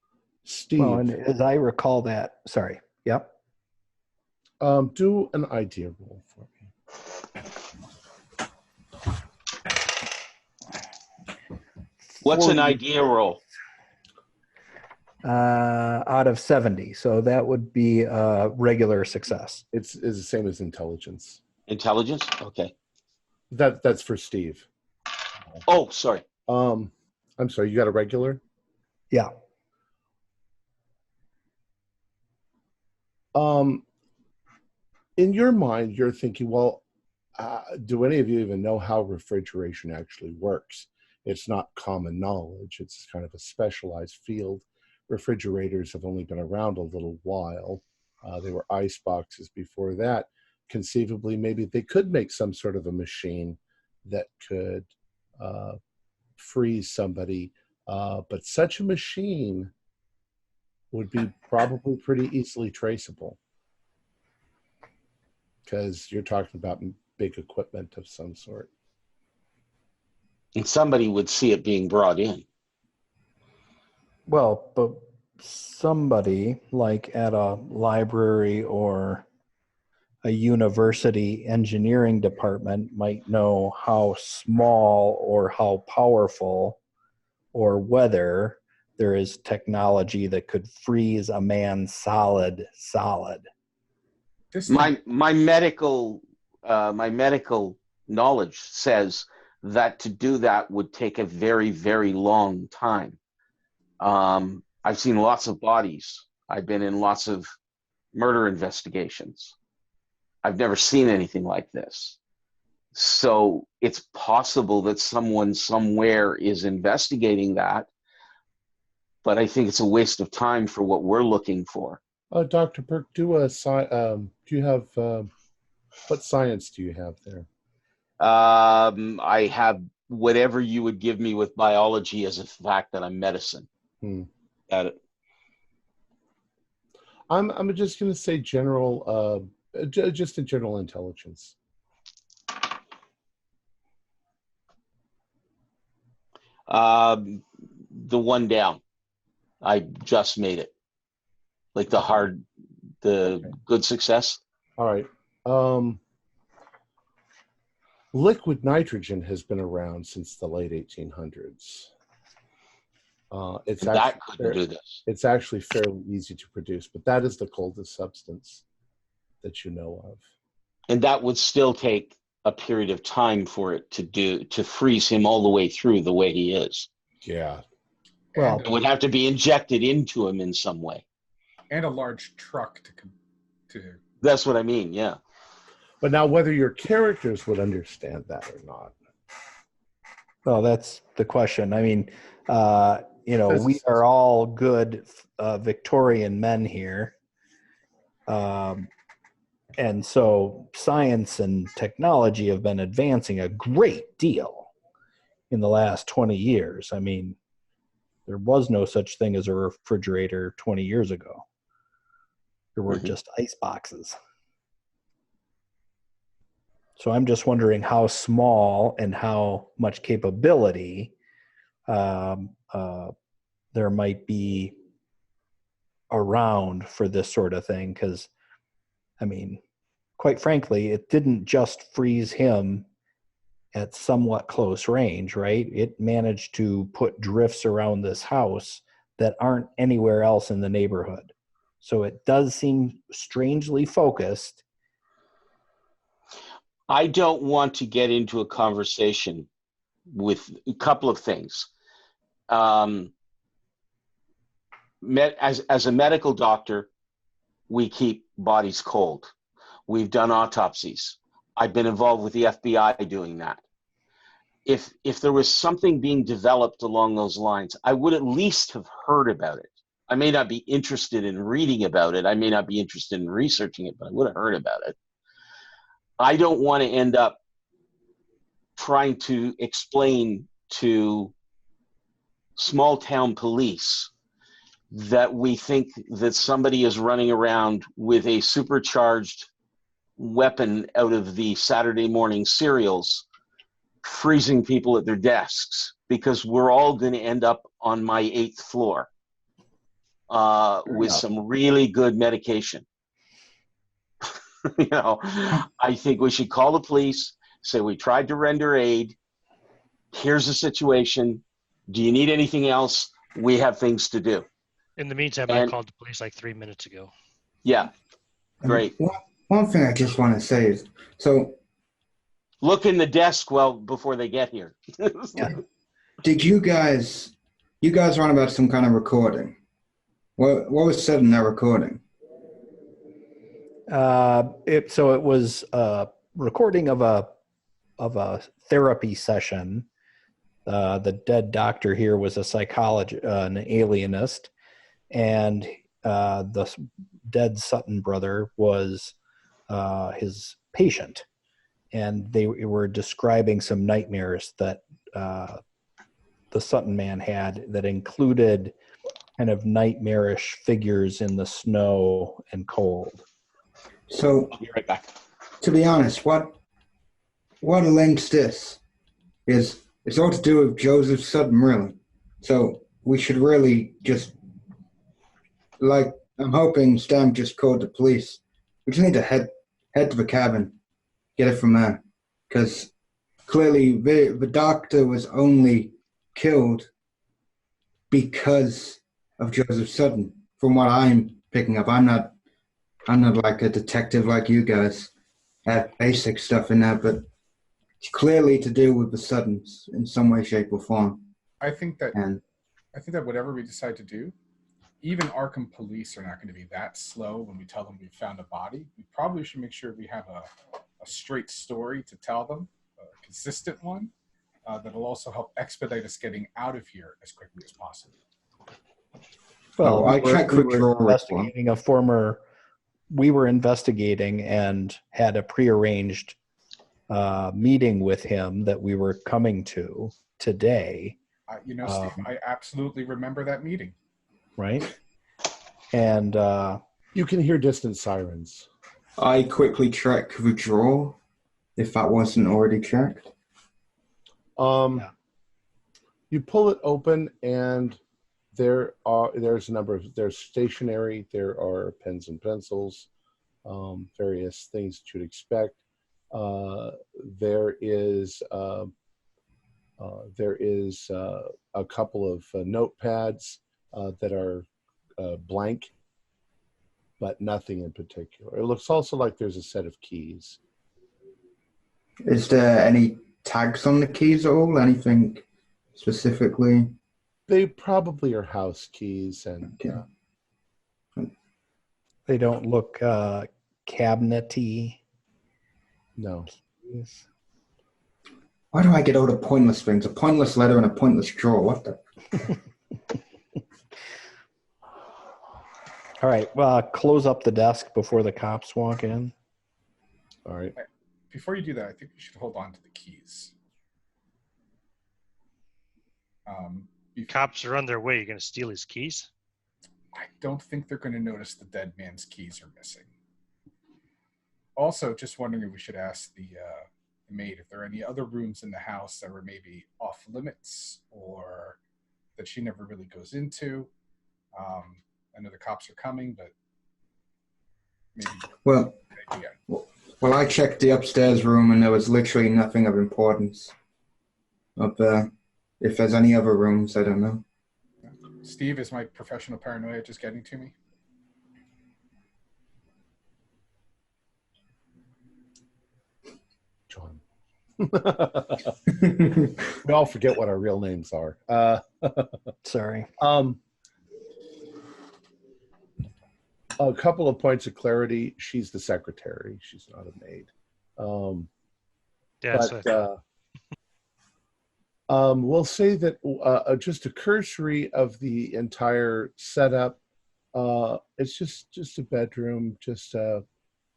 Steve. Well, and as I recall that, sorry. Yep. Do an idea roll for me. What's an idea roll? Out of 70. So that would be a regular success. It's the same as intelligence. Intelligence? Okay. That's for Steve. Oh, sorry. I'm sorry, you got a regular? Yeah. In your mind, you're thinking, well, do any of you even know how refrigeration actually works? It's not common knowledge. It's kind of a specialized field. Refrigerators have only been around a little while. They were ice boxes before that. Conceivably, maybe they could make some sort of a machine that could freeze somebody. But such a machine would be probably pretty easily traceable, because you're talking about big equipment of some sort. And somebody would see it being brought in. Well, but somebody like at a library or a university engineering department might know how small or how powerful or whether there is technology that could freeze a man solid. My medical knowledge says that to do that would take a very, very long time. I've seen lots of bodies. I've been in lots of murder investigations. I've never seen anything like this. So it's possible that someone somewhere is investigating that, but I think it's a waste of time for what we're looking for. Dr. Burke, do you have, what science do you have there? I have whatever you would give me with biology as a fact that I'm medicine. Got it. I'm just going to say general, just a general intelligence. The one down. I just made it. Like the good success. All right. Liquid nitrogen has been around since the late 1800s. That couldn't do this. It's actually fairly easy to produce, but that is the coldest substance that you know of. And that would still take a period of time for it to freeze him all the way through the way he is. Yeah. Well, It would have to be injected into him in some way. And a large truck to That's what I mean, yeah. But now whether your characters would understand that or not. well, that's the question. I mean, we are all good Victorian men here. And so science and technology have been advancing a great deal in the last 20 years. I mean, there was no such thing as a refrigerator 20 years ago. There were just ice boxes. So I'm just wondering how small and how much capability there might be around for this sort of thing. Because, I mean, quite frankly, it didn't just freeze him at somewhat close range, right? It managed to put drifts around this house that aren't anywhere else in the neighborhood. So it does seem strangely focused. I don't want to get into a conversation with a couple of things. As a medical doctor, we keep bodies cold. We've done autopsies. I've been involved with the FBI doing that. If there was something being developed along those lines, I would at least have heard about it. I may not be interested in reading about it. I may not be interested in researching it, but I would have heard about it. I don't want to end up trying to explain to small town police that we think that somebody is running around with a supercharged weapon out of the Saturday morning cereals, freezing people at their desks, because we're all going to end up on my 8th floor with some really good medication. I think we should call the police, say we tried to render aid. Here's the situation. Do you need anything else? We have things to do. In the meantime, I called the police like 3 minutes ago. Yeah, great. One thing I just want to say is, so look in the desk before they get here. did you guys run about some kind of recording? What was said in that recording? It was a recording of a therapy session. The dead doctor here was a psychologist, an alienist, and the dead Sutton brother was his patient, and they were describing some nightmares that the Sutton man had that included kind of nightmarish figures in the snow and cold. So, I'll be right back. To be honest, what links this is it's all to do with Joseph Sutton, really. So we should really just, I'm hoping Stam just called the police. We just need to head to the cabin, get it from there, because clearly the doctor was only killed because of Joseph Sutton. From what I'm picking up, I'm not like a detective like you guys. I have basic stuff in there, but it's clearly to do with the Suttons in some way, shape, or form. I think that whatever we decide to do, even Arkham police are not going to be that slow when we tell them we found a body. We probably should make sure we have a straight story to tell them, a consistent one, that'll also help expedite us getting out of here as quickly as possible. Well, we were investigating and had a prearranged meeting with him that we were coming to today. Steve, I absolutely remember that meeting. Right? And you can hear distant sirens. I quickly check the drawer if that wasn't already checked. You pull it open and there's stationery, there are pens and pencils, various things that you'd expect. There is a couple of notepads that are blank, but nothing in particular. It looks also like there's a set of keys. Is there any tags on the keys at all? Anything specifically? They probably are house keys, and Okay. They don't look cabinety. no. Keys. Why do I get all the pointless things? A pointless letter and a pointless drawer. What the? All right. Close up the desk before the cops walk in. All right. Before you do that, I think you should hold on to the keys. Cops are on their way. You're going to steal his keys? I don't think they're going to notice the dead man's keys are missing. Also, just wondering if we should ask the maid if there are any other rooms in the house that were maybe off limits or that she never really goes into. I know the cops are coming, but maybe. Well, yeah. Well, I checked the upstairs room and there was literally nothing of importance up there. If there's any other rooms, I don't know. Steve, is my professional paranoia just getting to me? John. We all forget what our real names are. Sorry. A couple of points of clarity. She's the secretary. She's not a maid. We'll say that just a cursory of the entire setup. It's just a bedroom.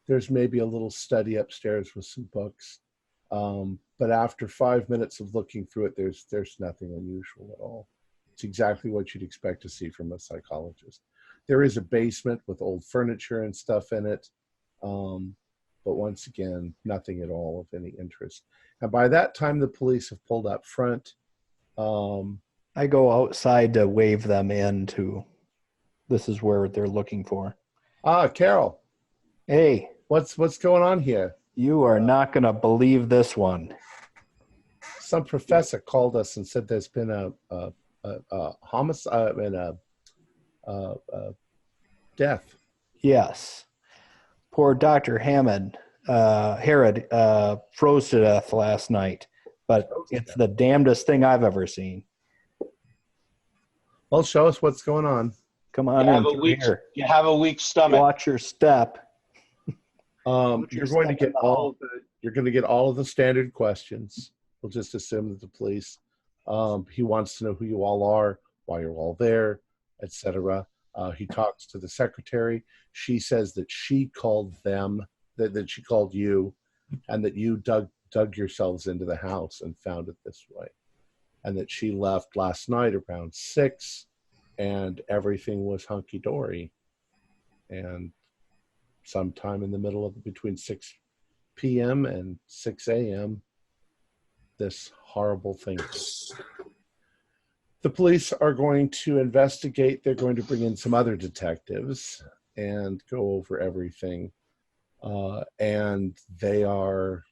There's maybe a little study upstairs with some books. But after 5 minutes of looking through it, there's nothing unusual at all. It's exactly what you'd expect to see from a psychologist. There is a basement with old furniture and stuff in it. But once again, nothing at all of any interest. And by that time, the police have pulled up front. I go outside to wave them in to, this is where they're looking for. Carol. Hey. What's going on here? You are not going to believe this one. Some professor called us and said there's been a homicide and a death. Yes. Poor Dr. Herod froze to death last night, but it's the damnedest thing I've ever seen. Well, show us what's going on. Come on in here. You have a weak stomach. Watch your step. You're going to get all of the standard questions. We'll just assume that the police. He wants to know who you all are, why you're all there, etc. He talks to the secretary. She says that she called them, that she called you, and that you dug yourselves into the house and found it this way, and that she left last night around 6, and everything was hunky dory, and sometime in the middle of between 6 p.m. and 6 a.m. this horrible thing. The police are going to investigate. They're going to bring in some other detectives and go over everything. And they are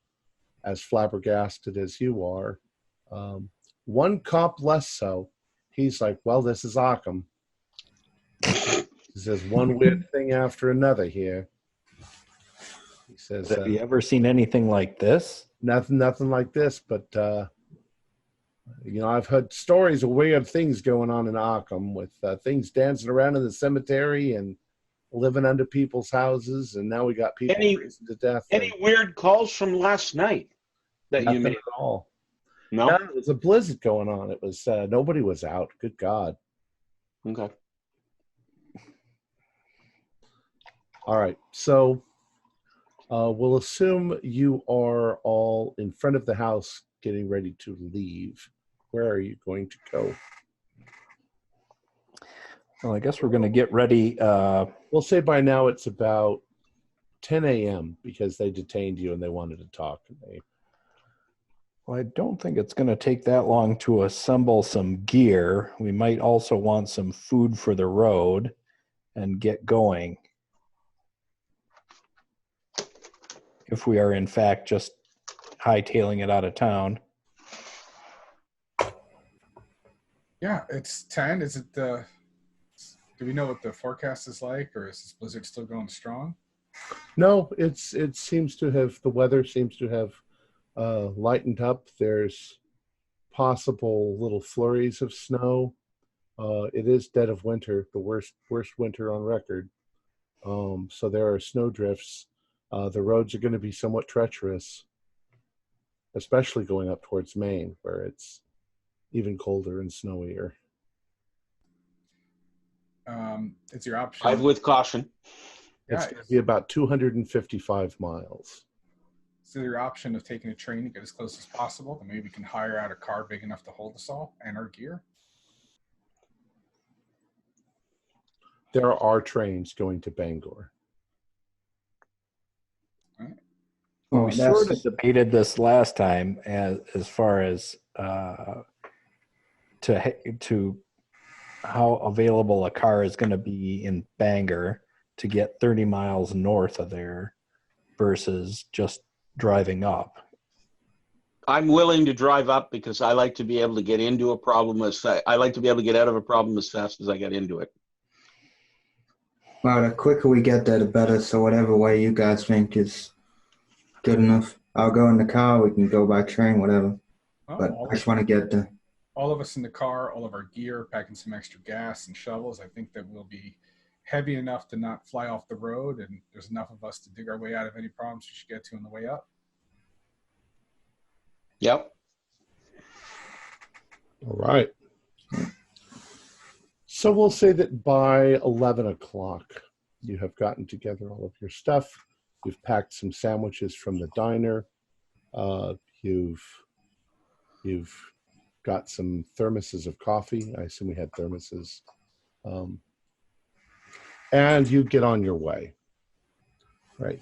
as flabbergasted as you are. One cop less so. He's like, well, this is Arkham. He says one weird thing after another here. He says, have you ever seen anything like this? Nothing like this, but I've heard stories of weird things going on in Arkham with things dancing around in the cemetery and living under people's houses, and now we got people freezing to death. Any weird calls from last night that you made? At all. No, it was a blizzard going on. It was nobody was out. Good God. Okay. All right. So we'll assume you are all in front of the house getting ready to leave. Where are you going to go? Well, I guess we're going to get ready. We'll say by now it's about 10 a.m. because they detained you and they wanted to talk. Well, I don't think it's going to take that long to assemble some gear. We might also want some food for the road and get going. if we are in fact just hightailing it out of town. Yeah, it's 10. Is it do we know what the forecast is like, or is this blizzard still going strong? No, it seems to have, the weather seems to have lightened up. There's possible little flurries of snow. It is dead of winter, the worst winter on record. So there are snow drifts. The roads are going to be somewhat treacherous, especially going up towards Maine, where it's even colder and snowier. It's your option. Drive with caution. It's going to be about 255 miles. So your option of taking a train to get as close as possible, then maybe we can hire out a car big enough to hold us all and our gear. There are trains going to Bangor. Well, we sort of debated this last time as far as to how available a car is going to be in Bangor to get 30 miles north of there versus just driving up. I'm willing to drive up because I like to be able to get into a problem I like to be able to get out of a problem as fast as I get into it. Well, the quicker we get there, the better. So whatever way you guys think is good enough. I'll go in the car. We can go by train, whatever. Well, But I just want to get there. All of us in the car, all of our gear, packing some extra gas and shovels. I think that we'll be heavy enough to not fly off the road, and there's enough of us to dig our way out of any problems we should get to on the way up. Yep. All right. So we'll say that by 11 o'clock, you have gotten together all of your stuff. You've packed some sandwiches from the diner. You've got some thermoses of coffee. I assume we had thermoses. And you get on your way. Right.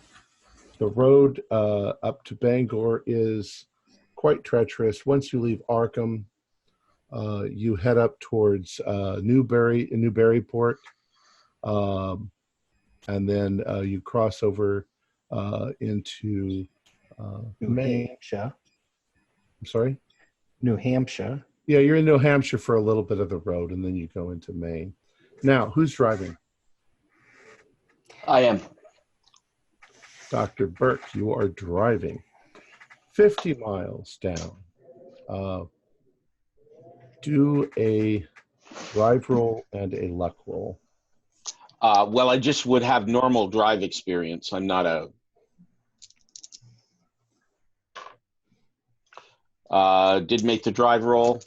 The road up to Bangor is quite treacherous. Once you leave Arkham, you head up towards Newburyport, and then you cross over into New Hampshire. I'm sorry? New Hampshire. Yeah, you're in New Hampshire for a little bit of the road, and then you go into Maine. Now, who's driving? I am. Dr. Burke, you are driving 50 miles down. Do a drive roll and a luck roll. Well, I just would have normal drive experience. I'm not a... did make the drive roll,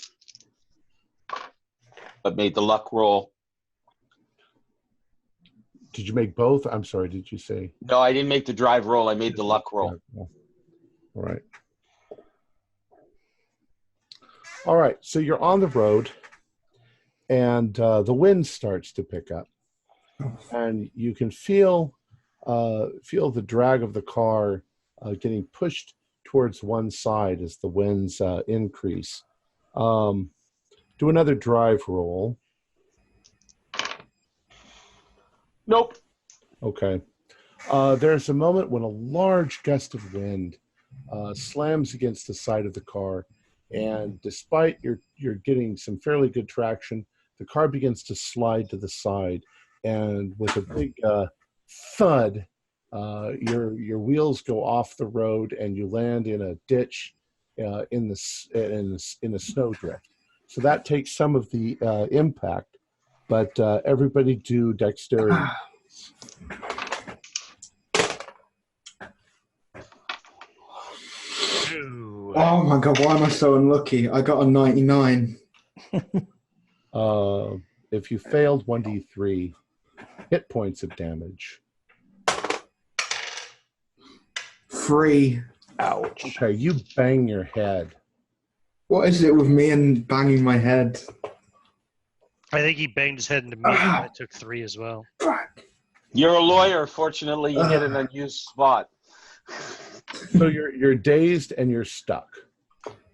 but made the luck roll. Did you make both? I'm sorry, did you say? No, I didn't make the drive roll. I made the luck roll. All right. All right, so you're on the road, and the wind starts to pick up, and you can feel the drag of the car getting pushed towards one side as the winds increase. Do another drive roll. Nope. Okay. There's a moment when a large gust of wind slams against the side of the car, and despite you're getting some fairly good traction, the car begins to slide to the side, and with a big thud, your wheels go off the road, and you land in a ditch in a snowdrift. So that takes some of the impact, but everybody do dexterity. Oh my god, why am I so unlucky? I got a 99. If you failed 1d3 hit points of damage. 3. Ouch. Okay, you bang your head. What is it with me and banging my head? I think he banged his head into me, and I took 3 as well. Fuck. You're a lawyer. Fortunately, you hit an unused spot. So you're dazed and you're stuck.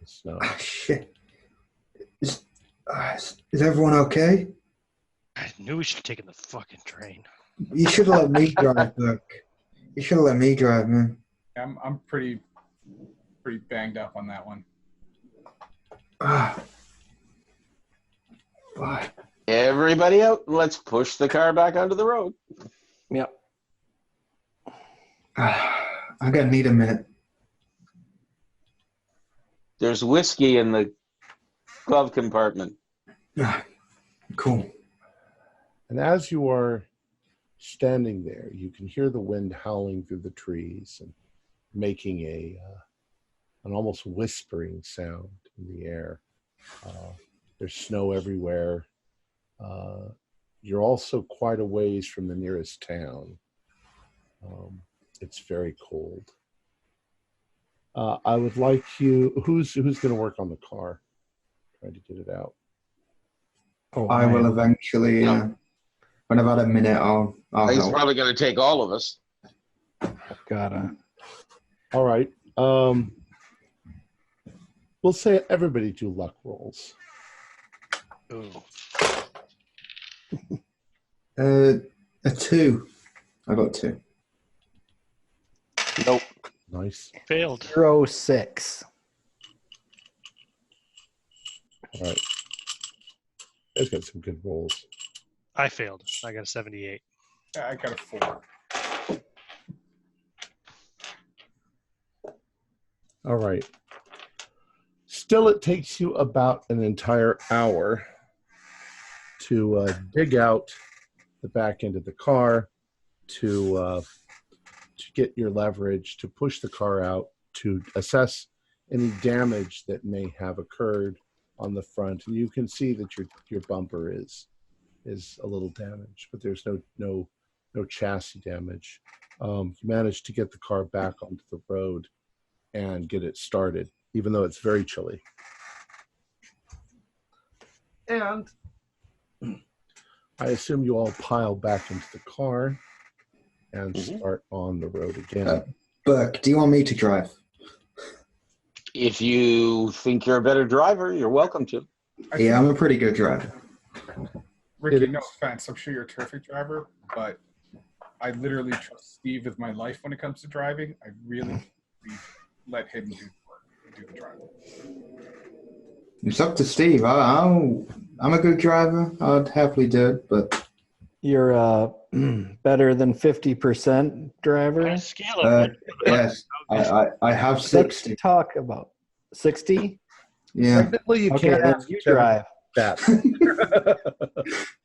So. Ah, shit. Is everyone okay? I knew we should have taken the fucking train. You should have let me drive, Burke. You should have let me drive, man. I'm pretty banged up on that one. Boy. Everybody out. Let's push the car back onto the road. Yep. I'm gonna need a minute. There's whiskey in the glove compartment. Cool. And as you are standing there, you can hear the wind howling through the trees and making an almost whispering sound in the air. There's snow everywhere. You're also quite a ways from the nearest town. It's very cold. I would like you. Who's going to work on the car? Trying to get it out. Oh, I will eventually. When I've had a minute, I'll He's help. probably going to take all of us. Gotta. All right. We'll say everybody do luck rolls. Ooh. A 2. I got 2. Nope. Nice. Failed. 6. All right. You guys got some good rolls. I failed. I got a 78. Yeah, I got a 4. All right. Still, it takes you about an entire hour to dig out the back end of the car, to get your leverage, to push the car out, to assess any damage that may have occurred on the front. And you can see that your bumper is a little damaged, but there's no chassis damage. You managed to get the car back onto the road and get it started, even though it's very chilly. And I assume you all pile back into the car and start on the road again. Burke, do you want me to drive? If you think you're a better driver, you're welcome to. Yeah, I'm a pretty good driver. Ricky, no offense. I'm sure you're a terrific driver, but I literally trust Steve with my life when it comes to driving. I really let him do the driving. It's up to Steve. I'm a good driver. I'd happily do it, but You're a better than 50% driver. On a scale of yes, I have Let's 60. talk about 60. Yeah, Technically, you Okay, can't then ask you Kevin drive. that.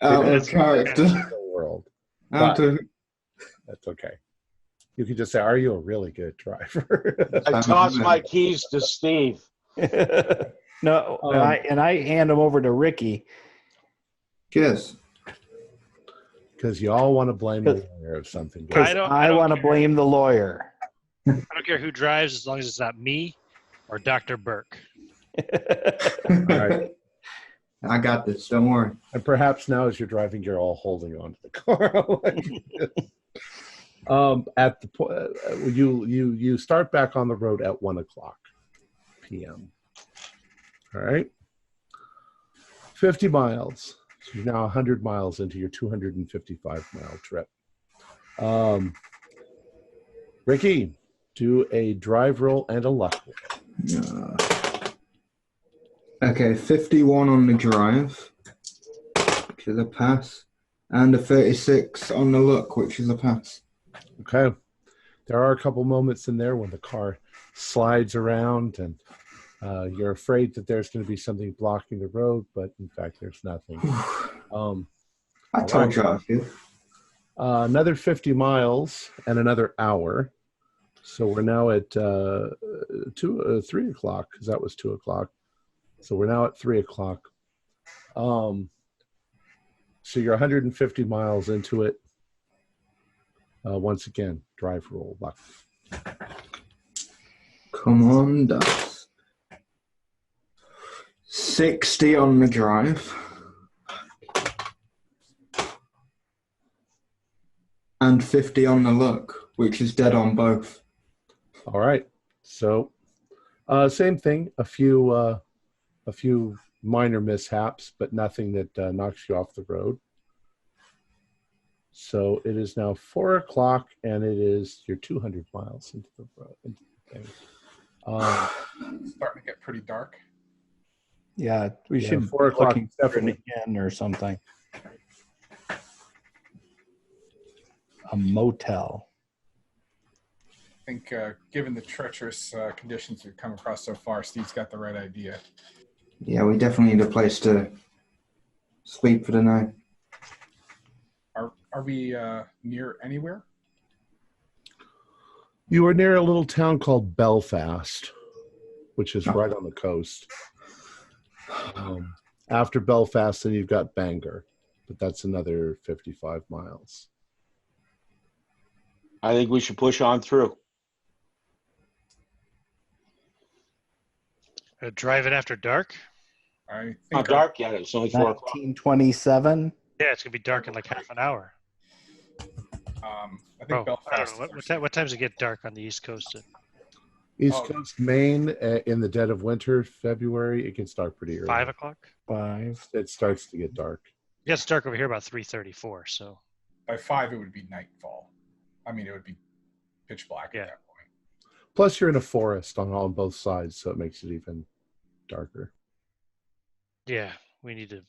out of It's character. the world. Out of, That's okay. You can just say, "Are you a really good driver?" I tossed my keys to Steve. No, and I hand them over to Ricky. yes. Because you all want to blame the lawyer of something. Because I want to care. blame the lawyer. I don't care who drives as long as it's not me or Dr. Burke. All right. I got this. Don't worry. And perhaps now, as you're driving, you're all holding on to the car. At the point, you start back on the road at 1:00 p.m. All right, 50 miles. So you're now 100 miles into your 255-mile trip. Ricky, do a drive roll and a luck roll. Okay, 51 on the drive, which is a pass, and a 36 on the look, which is a pass. Okay. There are a couple moments in there when the car slides around and you're afraid that there's going to be something blocking the road, but in fact, there's nothing. I told you I feel. Another 50 miles and another hour. So we're now at 3 o'clock, because that was 2 o'clock. So we're now at 3 o'clock. So you're 150 miles into it. Once again, drive roll luck. Come on, Dust. 60 on the drive. And 50 on the look, which is dead on both. All right. So same thing. A few minor mishaps, but nothing that knocks you off the road. So it is now 4 o'clock, and you're 200 miles into the road. It's starting to get pretty dark. Yeah, we Yeah, should 4 be o'clock looking for an definitely. inn or something. A motel. I think, given the treacherous conditions we've come across so far, Steve's got the right idea. Yeah, we definitely need a place to sleep for the night. Are we near anywhere? You are near a little town called Belfast, which is right on the coast. After Belfast, then you've got Bangor, but that's another 55 miles. I think we should push on through. Drive it after dark? I think Not dark yet. It's only 4 o'clock. 1927. Yeah, it's going to be dark in like half an hour. I think Belfast. I don't know. What time does it get dark on the East Coast? East Coast, Maine, in the dead of winter, February, it gets dark pretty early. 5 o'clock? 5. It starts to get dark. Yeah, it's dark over here about 3:34. So By 5, it would be nightfall. I mean, it would be pitch black Yeah. at that point. Plus, you're in a forest on both sides, so it makes it even darker. yeah, we need to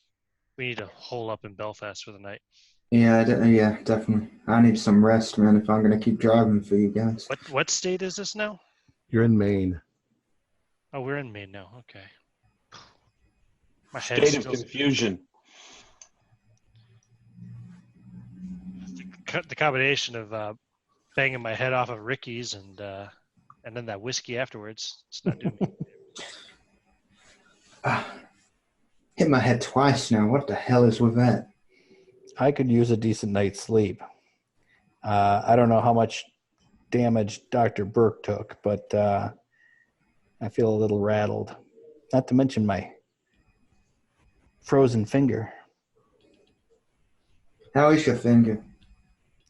hole up in Belfast for the night. Yeah, definitely. I need some rest, man, if I'm going to keep driving for you guys. What state is this now? You're in Maine. Oh, we're in Maine now. Okay. My head's State of still confusion. the combination of banging my head off of Ricky's and then that whiskey afterwards. It's not doing me. Hit my head twice now. What the hell is with that? I could use a decent night's sleep. I don't know how much damage Dr. Burke took, but I feel a little rattled. Not to mention my frozen finger. How is your finger?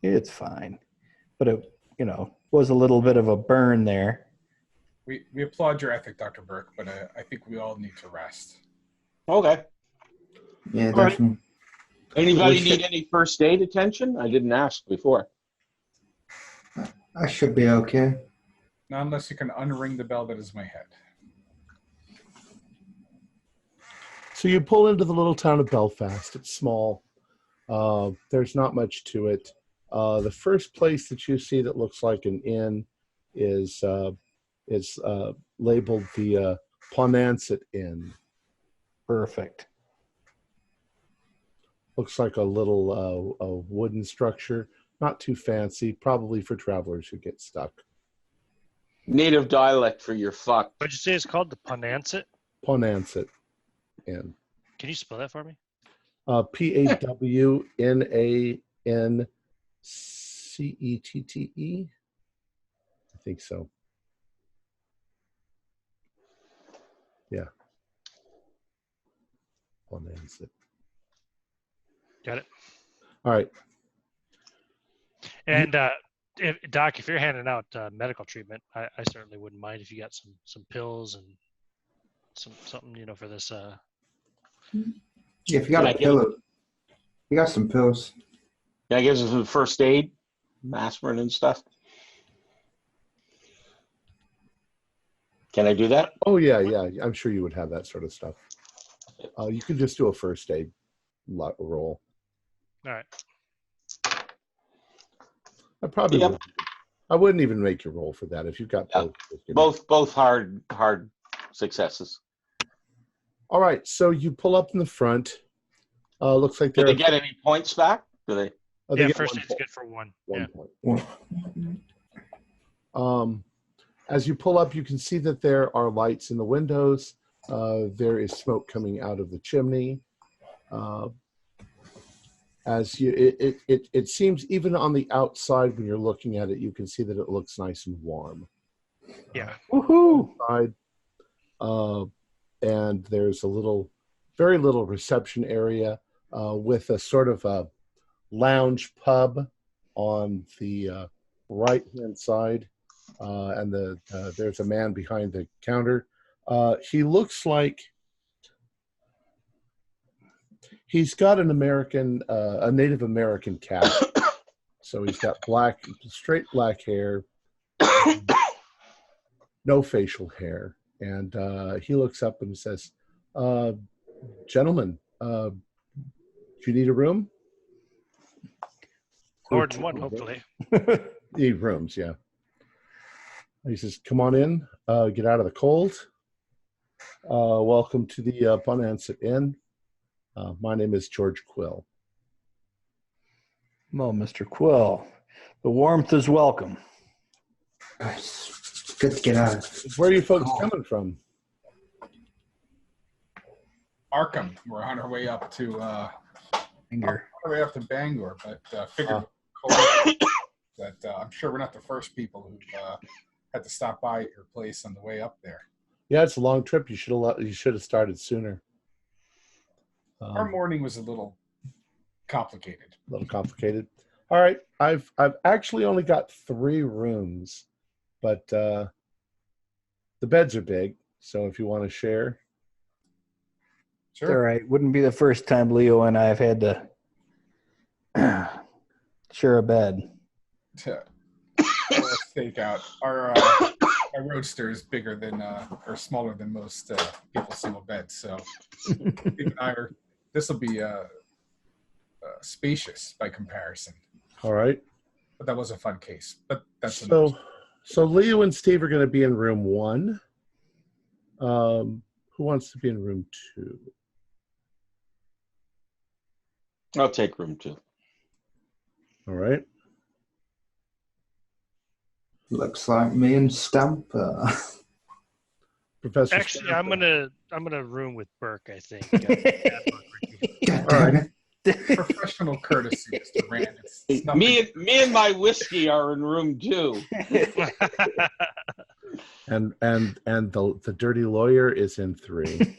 It's fine. But it, was a little bit of a burn there. We applaud your ethic, Dr. Burke, but I think we all need to rest. Okay. Yeah, All right. definitely. Anybody need any first aid attention? I didn't ask before. I should be okay. Not unless you can unring the bell that is my head. So you pull into the little town of Belfast. It's small. There's not much to it. The first place that you see that looks like an inn is labeled the Ponanset Inn. Perfect. Looks like a little a wooden structure, not too fancy, probably for travelers who get stuck. Native dialect for your fuck. What'd you say it's called? The Ponanset? Ponanset Inn. Can you spell that for me? P-A-W-N-A-N-C-E-T-T-E. I think so. Yeah. Ponanset. Got it. All right. And Doc, if you're handing out medical treatment, I certainly wouldn't mind if you got some pills and something for this. Yeah, if you got a pillow, you got some pills. Can I give us some first aid, aspirin and stuff? Can I do that? Oh, yeah. I'm sure you would have that sort of stuff. You could just do a first aid roll. All right. I wouldn't even make you roll for that if you've got Both hard successes. All right, so you pull up in the front. Looks like Do they get any points back? Do they? They get first 1 aid's point. good for one. 1 Yeah. point. As you pull up, you can see that there are lights in the windows. There is smoke coming out of the chimney. It seems even on the outside when you're looking at it, you can see that it looks nice and warm. Yeah. Woohoo! And there's very little reception area with a sort of a lounge pub on the right-hand side, and there's a man behind the counter. He looks like he's got a Native American cap So he's got straight black hair, no facial hair. And he looks up and says, gentlemen, do you need a room? More than one, hopefully. Need rooms, yeah. He says, come on in, get out of the cold. Welcome to the Bonanza Inn. My name is George Quill. Well, Mr. Quill, the warmth is welcome. It's good to get out of. Where are you folks coming from? Arkham. We're on our way up to Bangor, but figured that I'm sure we're not the first people who had to stop by at your place on the way up there. Yeah, it's a long trip. You should have started sooner. Our morning was a little complicated. All right, I've actually only got 3 rooms, but the beds are big. So if you want to share, sure. All right, wouldn't be the first time Leo and I have had to share a bed. Stake out. Our roadster is bigger than or smaller than most people's single beds. So Steve and I are. This will be spacious by comparison. All right. But that was a fun case. But that's so Leo and Steve are going to be in room 1. Who wants to be in room 2? I'll take room 2. All right. Looks like me and Stump. Professor. Actually, Stamper. I'm gonna room with Burke, I think. God damn it. Professional courtesy, Mr. Rand. It's Me and my whiskey are in room 2. and the dirty lawyer is in 3.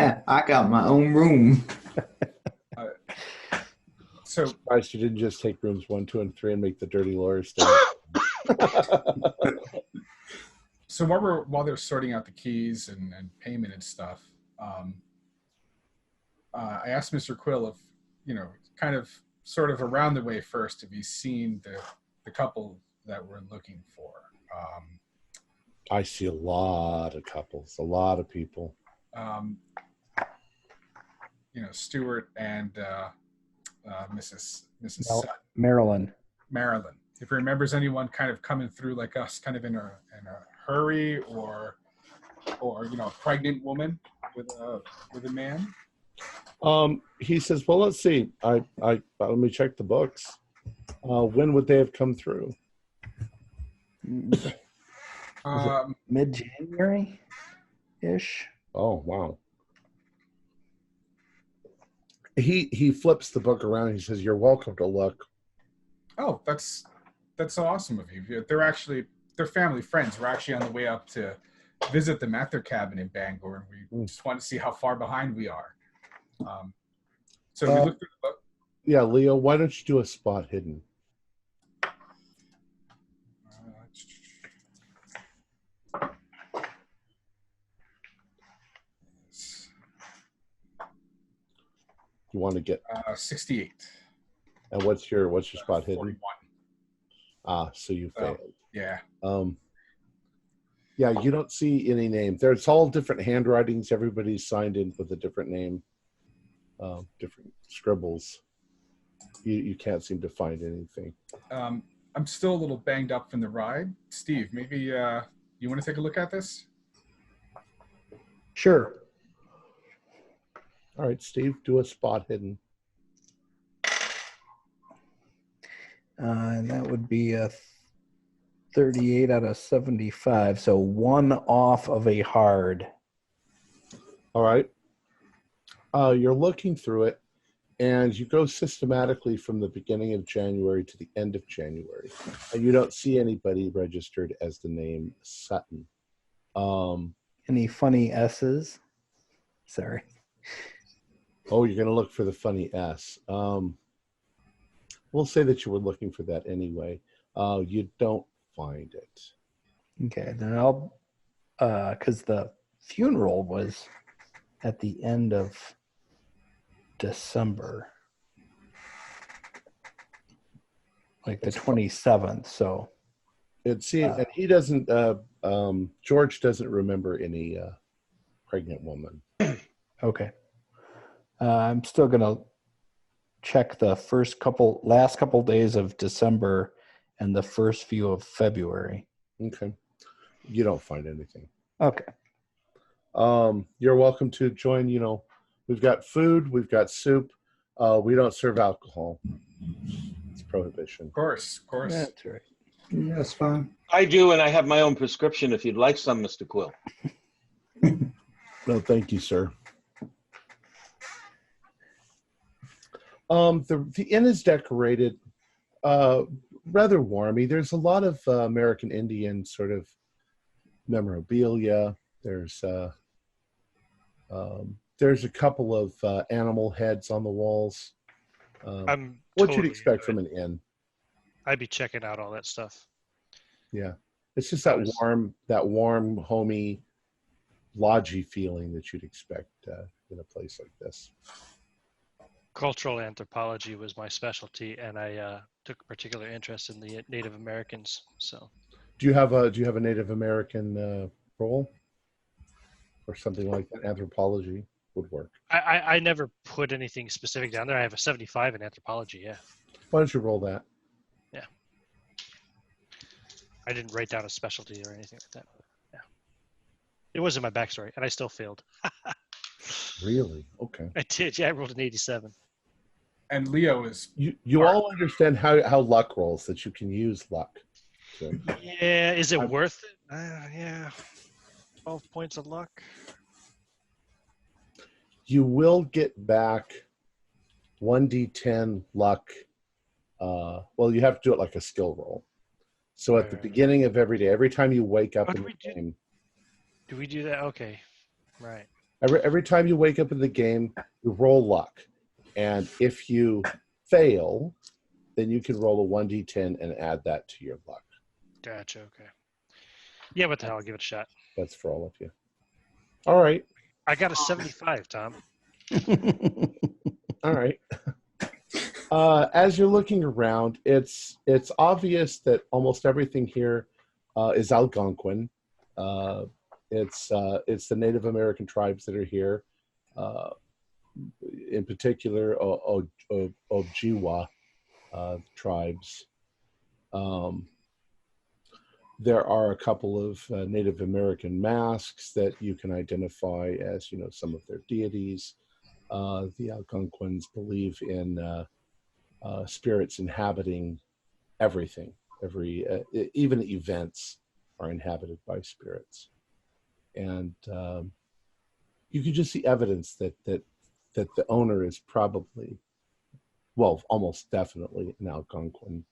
I got my own room. So surprised you didn't just take rooms 1, 2, and 3 and make the dirty lawyer stay. So while they're sorting out the keys and payment and stuff, I asked Mr. Quill if, kind of sort of around the way first, if he's seen the couple that we're looking for. I see a lot of couples, a lot of people. Stuart and Mrs. Sutton. Marilyn. If he remembers anyone kind of coming through like us, kind of in a hurry, or a pregnant woman with a man. He says, well, let's see. I let me check the books. When would they have come through? Mid-January ish. Oh, wow. He flips the book around and he says, you're welcome to look. Oh, that's so awesome of you. They're family friends. We're actually on the way up to visit them at their cabin in Bangor, and we just want to see how far behind we are. So we looked through the book. Yeah, Leo, why don't you do a spot hidden? You want to get 68. And what's your spot 41. hidden? So you failed. Yeah. Yeah, you don't see any name. There's all different handwritings. Everybody's signed in with a different name, different scribbles. You can't seem to find anything. I'm still a little banged up from the ride. Steve, maybe you want to take a look at this? Sure. All right, Steve, do a spot hidden. And that would be a 38 out of 75. So 1 off of a hard. All right. You're looking through it, and you go systematically from the beginning of January to the end of January. And you don't see anybody registered as the name Sutton. Any funny S's? Sorry. Oh, you're going to look for the funny S. We'll say that you were looking for that anyway. You don't find it. Okay, then I'll, because the funeral was at the end of December. like the 27th. So it seems, and he doesn't. George doesn't remember any pregnant woman. okay. I'm still gonna check the last couple days of December and the first few of February. Okay, you don't find anything. Okay. You're welcome to join. We've got food, we've got soup. We don't serve alcohol. It's prohibition. Of course. That's right. Yeah, that's fine. I do, and I have my own prescription if you'd like some, Mr. Quill. No, thank you, sir. The inn is decorated rather warmy. There's a lot of American Indian sort of memorabilia. There's a couple of animal heads on the walls. What you'd expect from an inn. I'd be checking out all that stuff. Yeah, it's just that warm, homey, lodgy feeling that you'd expect in a place like this. Cultural anthropology was my specialty, and I took a particular interest in the Native Americans. So, do you have a Native American role or something like that? Anthropology would work. I never put anything specific down there. I have a 75 in anthropology. Yeah. Why don't you roll that? Yeah. I didn't write down a specialty or anything like that. Yeah. It was in my backstory, and I still failed. Really? Okay. I did. Yeah, I rolled an 87. And Leo is... You all understand how luck rolls, that you can use luck. So. Yeah, is it worth it? Yeah. 12 points of luck. You will get back 1d10 luck. Well, you have to do it like a skill roll. So at the beginning of every day, every time you wake up in the game... Do we do that? Okay. Right. Every time you wake up in the game, you roll luck. And if you fail, then you can roll a 1d10 and add that to your luck. Gotcha. Okay. Yeah, what the hell? I'll give it a shot. That's for all of you. All right. I got a 75, Tom. All right. As you're looking around, it's obvious that almost everything here is Algonquin. It's the Native American tribes that are here. In particular, Ojibwa tribes. There are a couple of Native American masks that you can identify as, some of their deities. The Algonquins believe in spirits inhabiting everything. Even events are inhabited by spirits, and you can just see evidence that the owner is probably, well, almost definitely an Algonquin,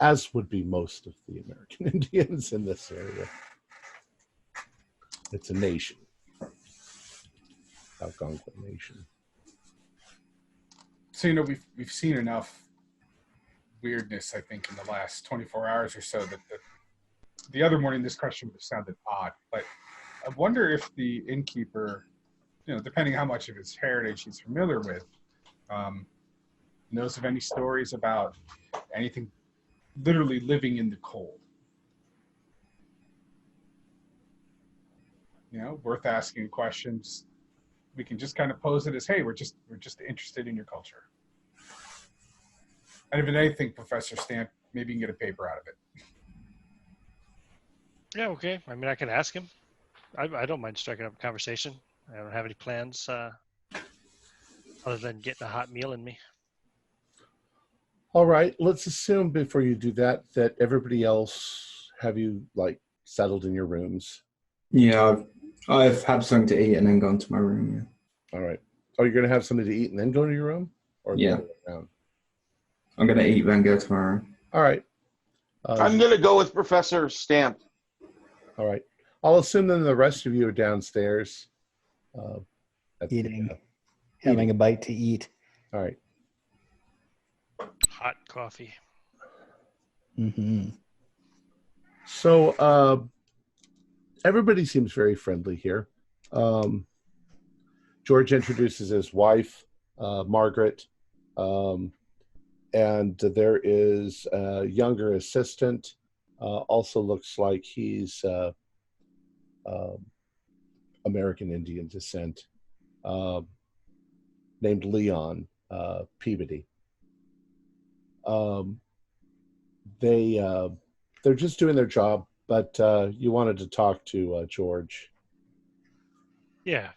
as would be most of the American Indians in this area. It's a nation, Algonquin nation. So, we've seen enough weirdness, I think, in the last 24 hours or so that the other morning this question would have sounded odd, but I wonder if the innkeeper, depending how much of his heritage he's familiar with, knows of any stories about anything literally living in the cold. Worth asking questions. We can just kind of pose it as, hey, we're just interested in your culture. And if anything, Professor Stamp, maybe you can get a paper out of it. Yeah, okay. I mean, I can ask him. I don't mind striking up a conversation. I don't have any plans other than getting a hot meal in me. All right. Let's assume before you do that everybody else have you settled in your rooms. Yeah, I've had something to eat and then gone to my room. Yeah. All right. Oh, you're gonna have something to eat and then go to your room, or yeah, around? I'm gonna eat then go to my room. All right. I'm gonna go with Professor Stamp. All right. I'll assume then the rest of you are downstairs. Having a bite to eat. All right. Hot coffee. Mm-hmm. So everybody seems very friendly here. George introduces his wife, Margaret. and there is a younger assistant, also looks like he's American Indian descent, named Leon Peabody. They're just doing their job, but you wanted to talk to George. Yeah.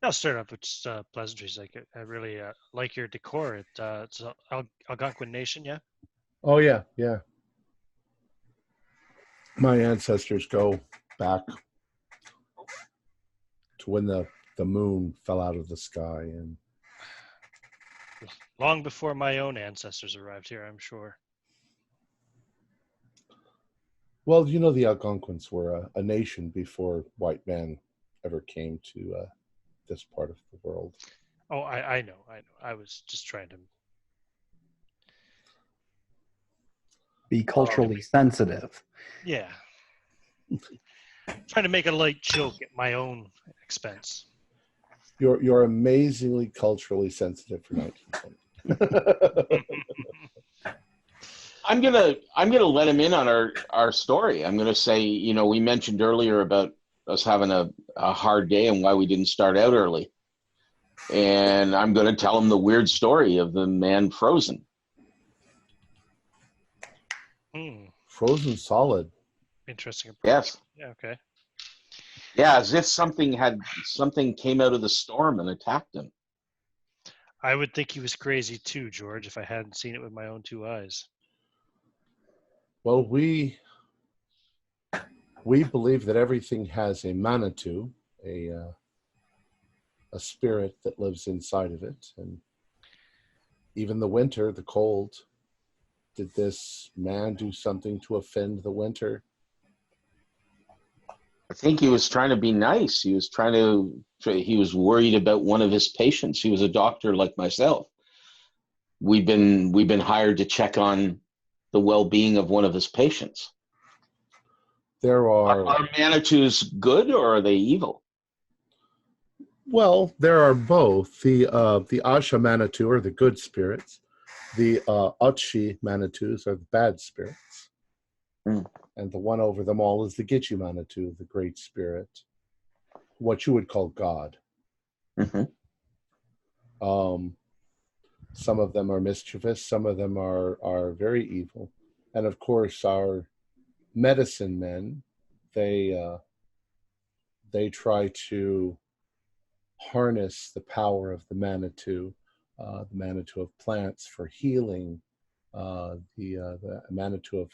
I'll start off with just pleasantries. Like I really like your decor. It's Algonquin Nation, yeah. Oh yeah, yeah. My ancestors go back to when the moon fell out of the sky, and Long before my own ancestors arrived here, I'm sure. well, you know, the Algonquins were a nation before white men ever came to this part of the world. Oh, I know. I was just trying to. Be culturally sensitive. Yeah. Trying to make a light joke at my own expense. You're amazingly culturally sensitive for 1920. I'm gonna let him in on our story. I'm gonna say, you know, we mentioned earlier about us having a hard day and why we didn't start out early. And I'm gonna tell him the weird story of the man frozen. Frozen solid. Interesting approach. Yes. Yeah, okay. Yeah, as if something came out of the storm and attacked him. I would think he was crazy too, George, if I hadn't seen it with my own two eyes. Well, we believe that everything has a Manitou, a spirit that lives inside of it, and even the winter, the cold. Did this man do something to offend the winter? I think he was trying to be nice. He was he was worried about one of his patients. He was a doctor like myself. We've been hired to check on the well-being of one of his patients. Are Manitous good or are they evil? Well, there are both. The Asha Manitou are the good spirits. The Otchi Manitous are the bad spirits. Mm. And the one over them all is the Gitchi Manitou, the great spirit, what you would call God. Mm-hmm. Some of them are mischievous, some of them are very evil. And of course, our medicine men, they try to harness the power of the Manitou of plants for healing, the Manitou of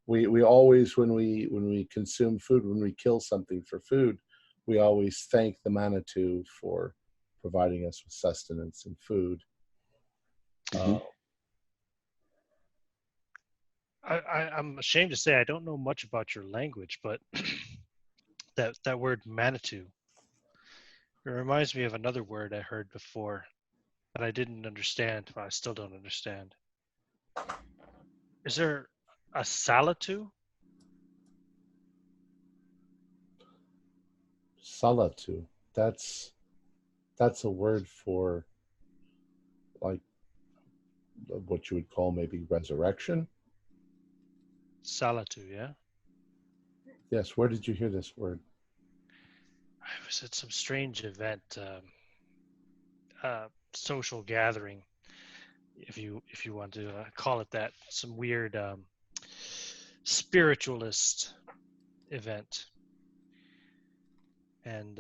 we always when we consume food, when we kill something for food, we always thank the Manitou for providing us with sustenance and food. Mm-hmm. I'm ashamed to say I don't know much about your language, but that word Manitou, it reminds me of another word I heard before that I didn't understand. Well, I still don't understand. Is there a Salatu? Salatu. That's a word for like what you would call maybe resurrection. Salatu, yeah. Yes. Where did you hear this word? I was at some strange event, social gathering, if you want to call it that. Some weird spiritualist event, and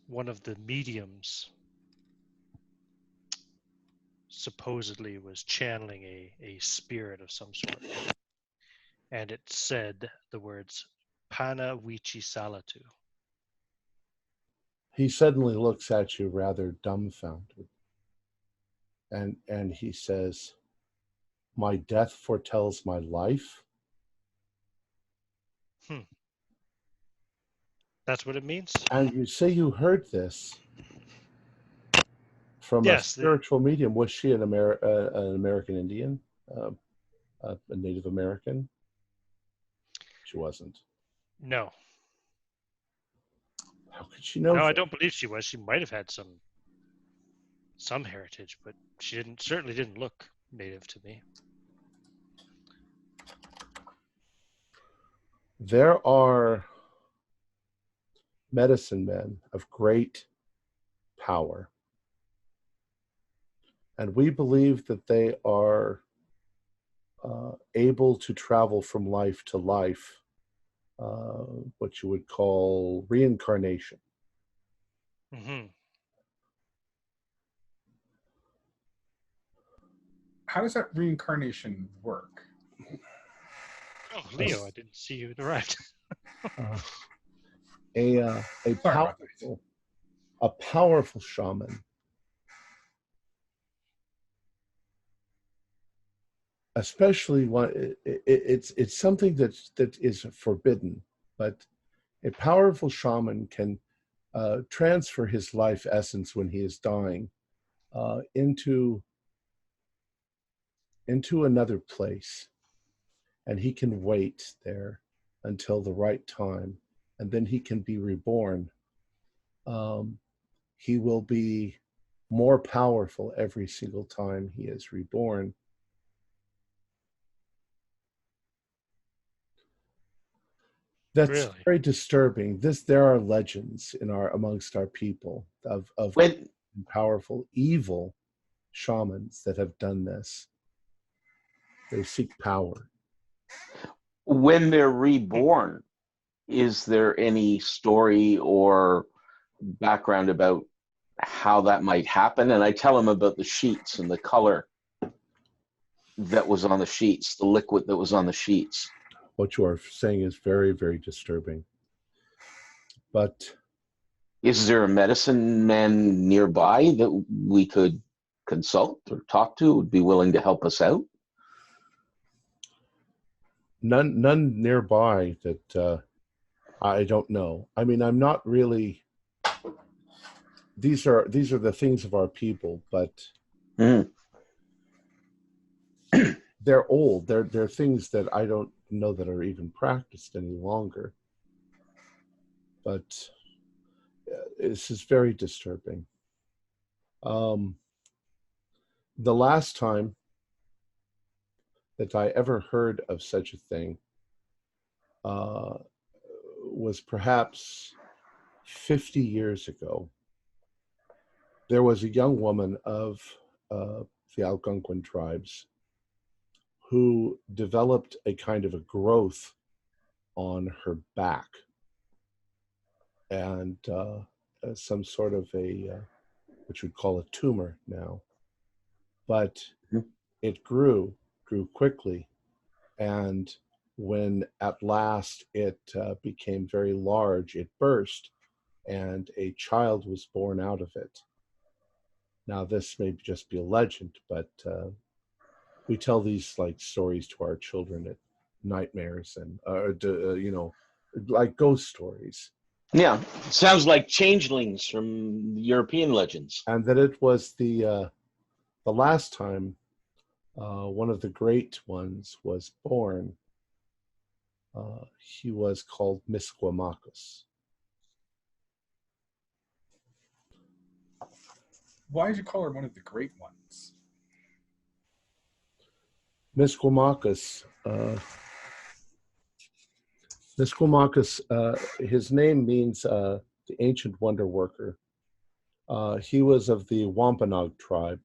one of the mediums supposedly was channeling a spirit of some sort, and it said the words "Pana Wichi Salatu." He suddenly looks at you rather dumbfounded, and he says, "My death foretells my life." That's what it means. And you say you heard this from a spiritual medium. Was she an American Indian, a Native American? She wasn't. No. How could she know? No, I don't believe she was. She might have had some some heritage, but she certainly didn't look native to me. There are medicine men of great power, and we believe that they are able to travel from life to life, what you would call reincarnation. Mm-hmm. How does that reincarnation work? Oh, Leo, I didn't see you had arrived. A Sorry about powerful shaman, especially one. It's something that is forbidden, but a powerful shaman can transfer his life essence when he is dying into another place, and he can wait there until the right time, and then he can be reborn. He will be more powerful every single time he is reborn. That's Really? very disturbing. There are legends amongst our people of When powerful evil shamans that have done this. They seek power. when they're reborn, is there any story or background about how that might happen? And I tell them about the sheets and the color that was on the sheets, the liquid that was on the sheets. What you are saying is very, very disturbing. But Is there a medicine man nearby that we could consult or talk to, would be willing to help us out? none nearby that I don't know. I mean, I'm not really. These are the things of our people, but they're old. They're things that I don't know that are even practiced any longer. But this is very disturbing. The last time that I ever heard of such a thing was perhaps 50 years ago. There was a young woman of the Algonquin tribes who developed a kind of a growth on her back, and some sort of a, which we'd call a tumor now. But it grew quickly, and when at last it became very large, it burst, and a child was born out of it. Now, this may just be a legend, but we tell these like stories to our children at nightmares and like ghost stories. Yeah, sounds like changelings from European legends. And that it was the last time one of the great ones was born. He was called Misquamacus. Why did you call her one of the great ones? Misquamacus, his name means the ancient wonder worker. He was of the Wampanoag tribe.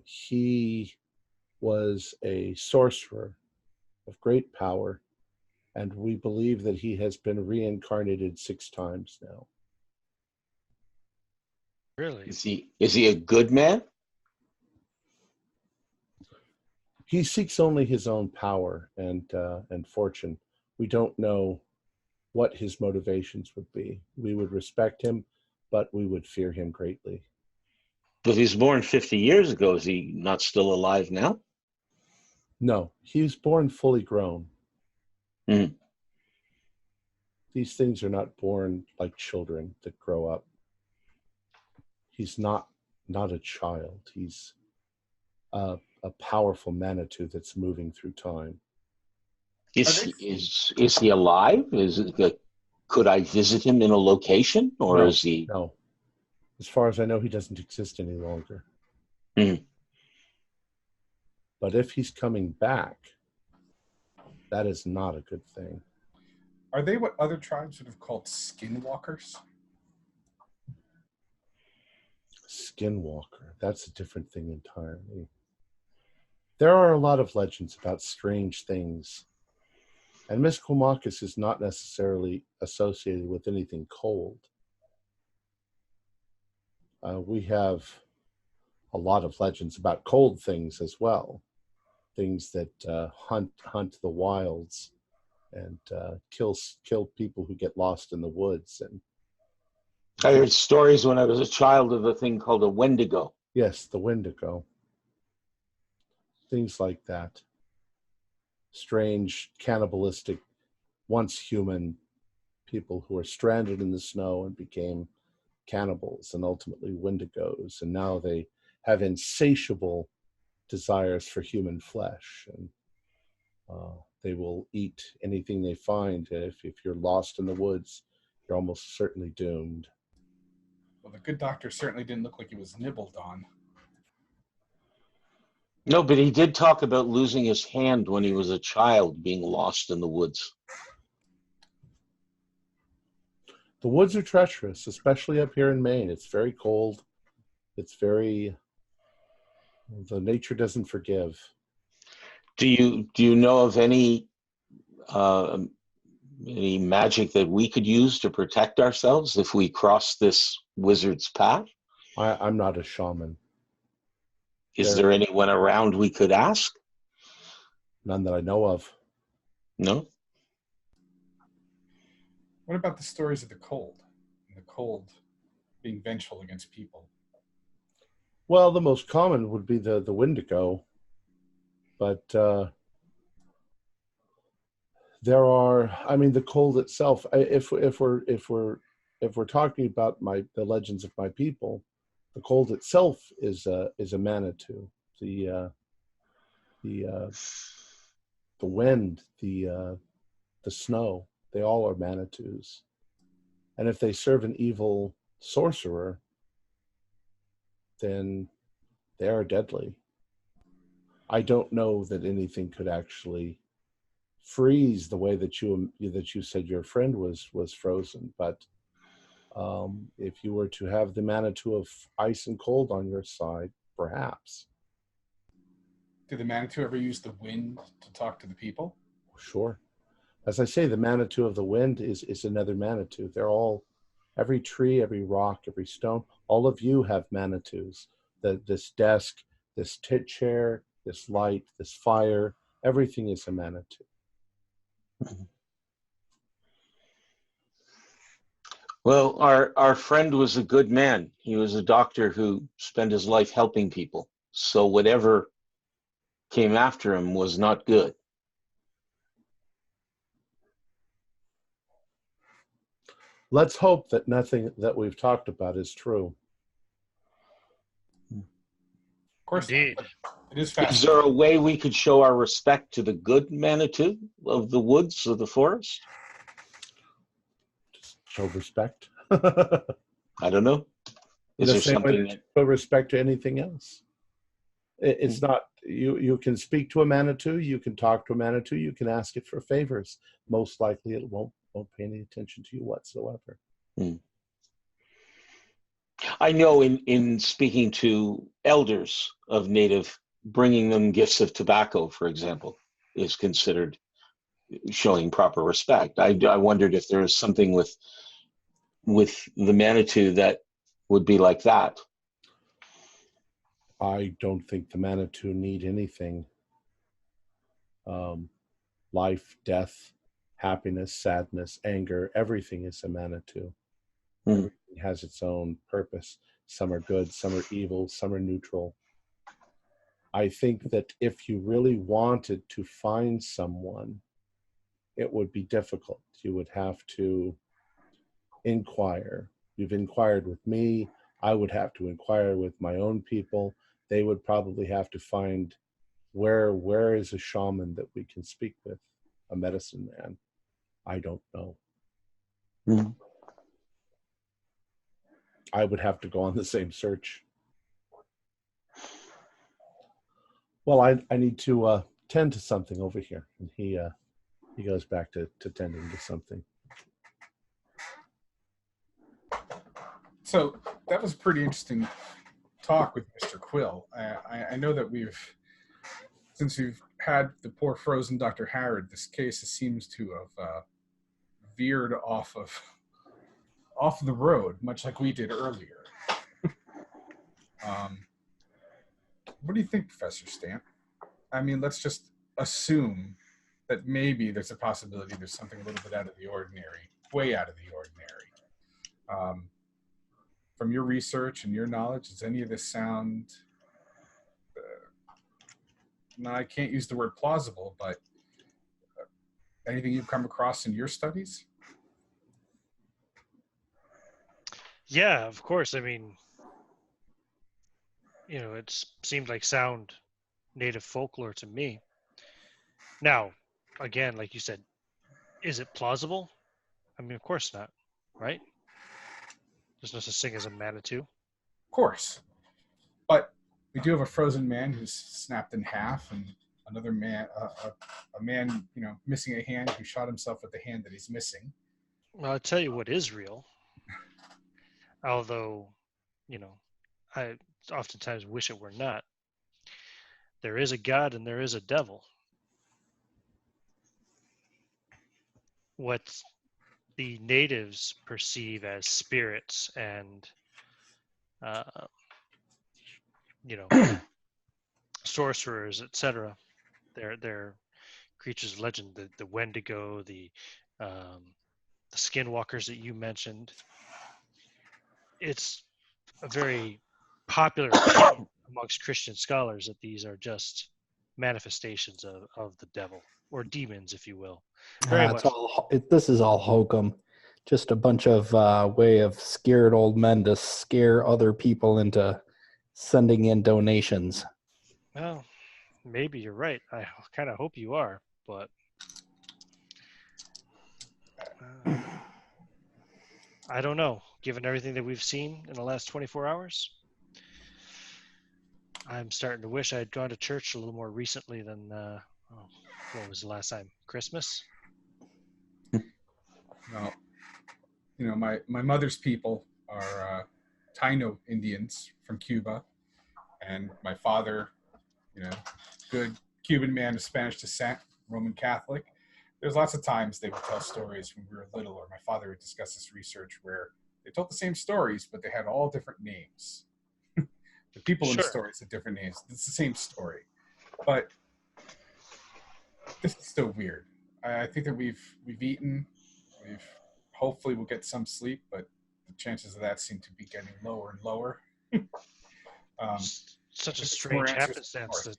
He was a sorcerer of great power, and we believe that he has been reincarnated 6 times now. Really? Is he a good man? He seeks only his own power and fortune. We don't know what his motivations would be. We would respect him, but we would fear him greatly. But he was born 50 years ago. Is he not still alive now? No, he was born fully grown. Mm. These things are not born like children that grow up. He's not a child. He's a powerful Manitou that's moving through time. Is he alive? Could I visit him in a location, or No, is he? No. As far as I know, he doesn't exist any longer. Mhm. But if he's coming back, that is not a good thing. Are they what other tribes would have called skinwalkers? Skinwalker, that's a different thing entirely. There are a lot of legends about strange things. And Miscomachus is not necessarily associated with anything cold. We have a lot of legends about cold things as well. Things that hunt the wilds and kill people who get lost in the woods. And I heard stories when I was a child of a thing called a Wendigo. yes, the Wendigo. Things like that. Strange, cannibalistic, once human people who are stranded in the snow and became cannibals and ultimately Wendigos. And now they have insatiable desires for human flesh. And they will eat anything they find. If you're lost in the woods, you're almost certainly doomed. Well, the good doctor certainly didn't look like he was nibbled on. No, but he did talk about losing his hand when he was a child, being lost in the woods. The woods are treacherous, especially up here in Maine. It's very cold. The nature doesn't forgive. Do you know of any magic that we could use to protect ourselves if we cross this wizard's path? I'm not a shaman. Is there anyone around we could ask? None that I know of. No? What about the stories of the cold? And the cold being vengeful against people. Well, the most common would be the Wendigo, but there are. I mean, the cold itself. If we're talking about the legends of my people, the cold itself is a Manitou. The wind, the snow, they all are Manitous. And if they serve an evil sorcerer, then they are deadly. I don't know that anything could actually freeze the way that you said your friend was frozen, but if you were to have the Manitou of ice and cold on your side, perhaps. Did the Manitou ever use the wind to talk to the people? Sure. As I say, the Manitou of the wind is another Manitou. They're all, every tree, every rock, every stone, all of you have Manitous. This desk, this chair, this light, this fire, everything is a Manitou. Well, our friend was a good man. He was a doctor who spent his life helping people. So whatever came after him was not good. Let's hope that nothing that we've talked about is true. Of course Indeed. not. It is Is fascinating. there a way we could show our respect to the good Manitou of the woods, of the forest? Just show respect. I don't know. Is The there same way something that you show respect to anything else. It's not, you can speak to a Manitou, you can talk to a Manitou, you can ask it for favors. Most likely it won't pay any attention to you whatsoever. I know in speaking to elders of native, bringing them gifts of tobacco, for example, is considered showing proper respect. I wondered if there is something with the Manitou that would be like that. I don't think the Manitou need anything. Life, death, happiness, sadness, anger, everything is a Manitou. Everything has its own purpose. Some are good, some are evil, some are neutral. I think that if you really wanted to find someone, it would be difficult. You would have to inquire. You've inquired with me. I would have to inquire with my own people. They would probably have to find where is a shaman that we can speak with, a medicine man. I don't know. I would have to go on the same search. Well, I need to tend to something over here. And he goes back to tending to something. So that was a pretty interesting talk with Mr. Quill. I know that since we've had the poor frozen Dr. Harrod, this case seems to have veered off of the road, much like we did earlier. What do you think, Professor Stamp? I mean, let's just assume that maybe there's a possibility there's something a little bit out of the ordinary, way out of the ordinary. From your research and your knowledge, does any of this sound... no, I can't use the word plausible, but anything you've come across in your studies? Yeah, of course. I mean, it seemed like sound native folklore to me. Now, again, like you said, is it plausible? I mean, of course not, right? There's no such thing as a Manitou. Of course. But we do have a frozen man who's snapped in half, and another man, a man, missing a hand who shot himself with the hand that he's missing. Well, I'll tell you what is real. Although, I oftentimes wish it were not. There is a God and there is a devil. What the natives perceive as spirits and, sorcerers, etc. They're creatures of legend. The Wendigo, the skinwalkers that you mentioned. It's a very popular amongst Christian scholars that these are just manifestations of the devil, or demons, if you will. Very much. This is all hokum. Just a bunch of way of scared old men to scare other people into sending in donations. Well, maybe you're right. I kind of hope you are, but I don't know. Given everything that we've seen in the last 24 hours, I'm starting to wish I had gone to church a little more recently than, what was the last time? Christmas? Well, my mother's people are Taino Indians from Cuba, and my father, good Cuban man of Spanish descent, Roman Catholic. There's lots of times they would tell stories when we were little, or my father would discuss this research where they told the same stories, but they had all different names. The people in the stories had different names. It's the same story. But this is still weird. I think that we've eaten. Hopefully we'll get some sleep, but the chances of that seem to be getting lower and lower. Such a strange happenstance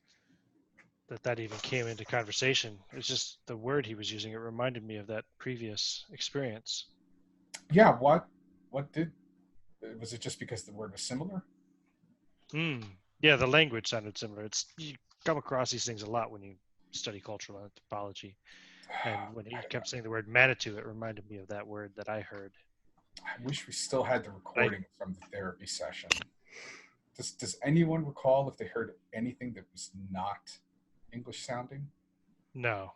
that even came into conversation. It's just the word he was using. It reminded me of that previous experience. Yeah, what was it? Just because the word was similar? Yeah, the language sounded similar. You come across these things a lot when you study cultural anthropology. And when he kept saying the word Manitou, it reminded me of that word that I heard. I wish we still had the recording from the therapy session. Does anyone recall if they heard anything that was not English sounding? No.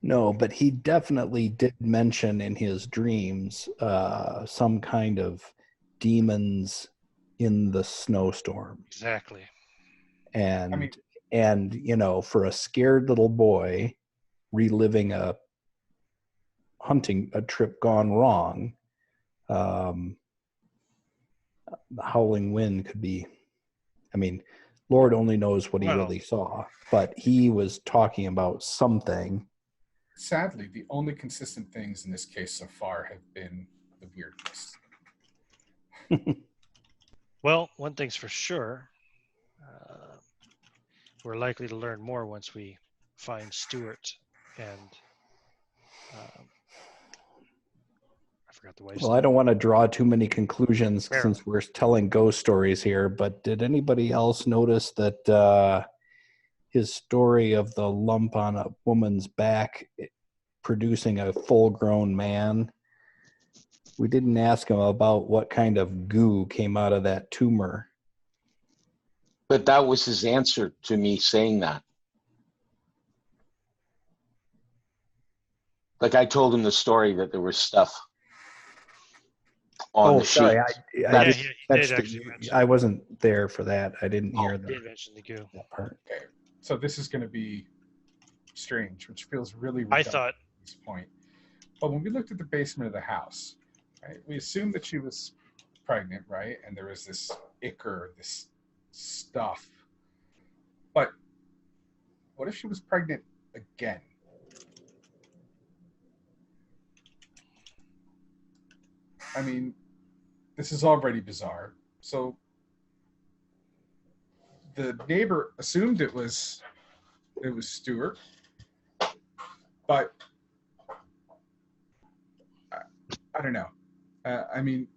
No, but he definitely did mention in his dreams some kind of demons in the snowstorm. Exactly. And for a scared little boy reliving a trip gone wrong, the howling wind could be, Lord only knows what he really saw, but he was talking about something. Sadly, the only consistent things in this case so far have been the weirdness. Well, one thing's for sure. We're likely to learn more once we find Stuart and I forgot the wife's name. I don't want to draw too many conclusions since we're telling ghost stories here, but did anybody else notice that his story of the lump on a woman's back producing a full-grown man We didn't ask him about what kind of goo came out of that tumor. But that was his answer to me saying that. Like I told him the story that there was stuff on the sheet. I wasn't there for that. I didn't hear He did mention the goo. that part. Okay, so this is going to be strange, which feels really I redundant thought, at this point. But when we looked at the basement of the house, right, we assumed that she was pregnant, right? And there was this ichor, this stuff. But what if she was pregnant again? I mean, this is already bizarre. So the neighbor assumed it was Stuart, but I don't know. I mean,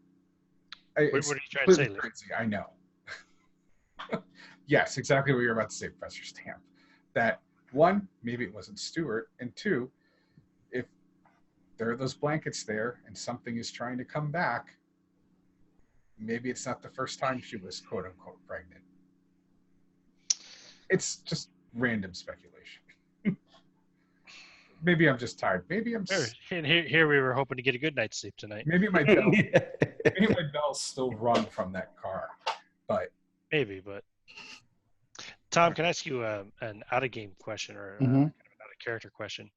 what are you trying to say, Lee? crazy. I know. Yes, exactly what you're about to say, Professor Stamp. That one, maybe it wasn't Stuart, and two, if there are those blankets there and something is trying to come back, maybe it's not the first time she was quote unquote pregnant. It's just random speculation. Maybe I'm just tired. Maybe I'm. Here we were hoping to get a good night's sleep tonight. Maybe my bell. Maybe my bell's still rung from that car, but maybe. But Tom, can I ask you an out of game question or Mm-hmm. kind of an out of character question?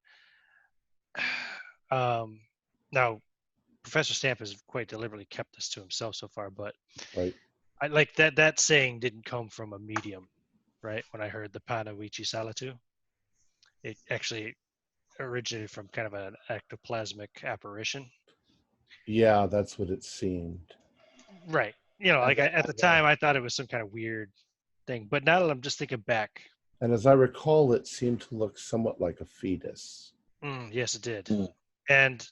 Now, Professor Stamp has quite deliberately kept this to himself so far, but Right. I like that saying didn't come from a medium, right? When I heard the Pana Wichi Salatu, it actually originated from kind of an ectoplasmic apparition. Yeah, that's what it seemed. Right. You know, like at the time I thought it was some kind of weird thing, but now that I'm just thinking back. And as I recall, it seemed to look somewhat like a fetus. Yes, it did. Mm. And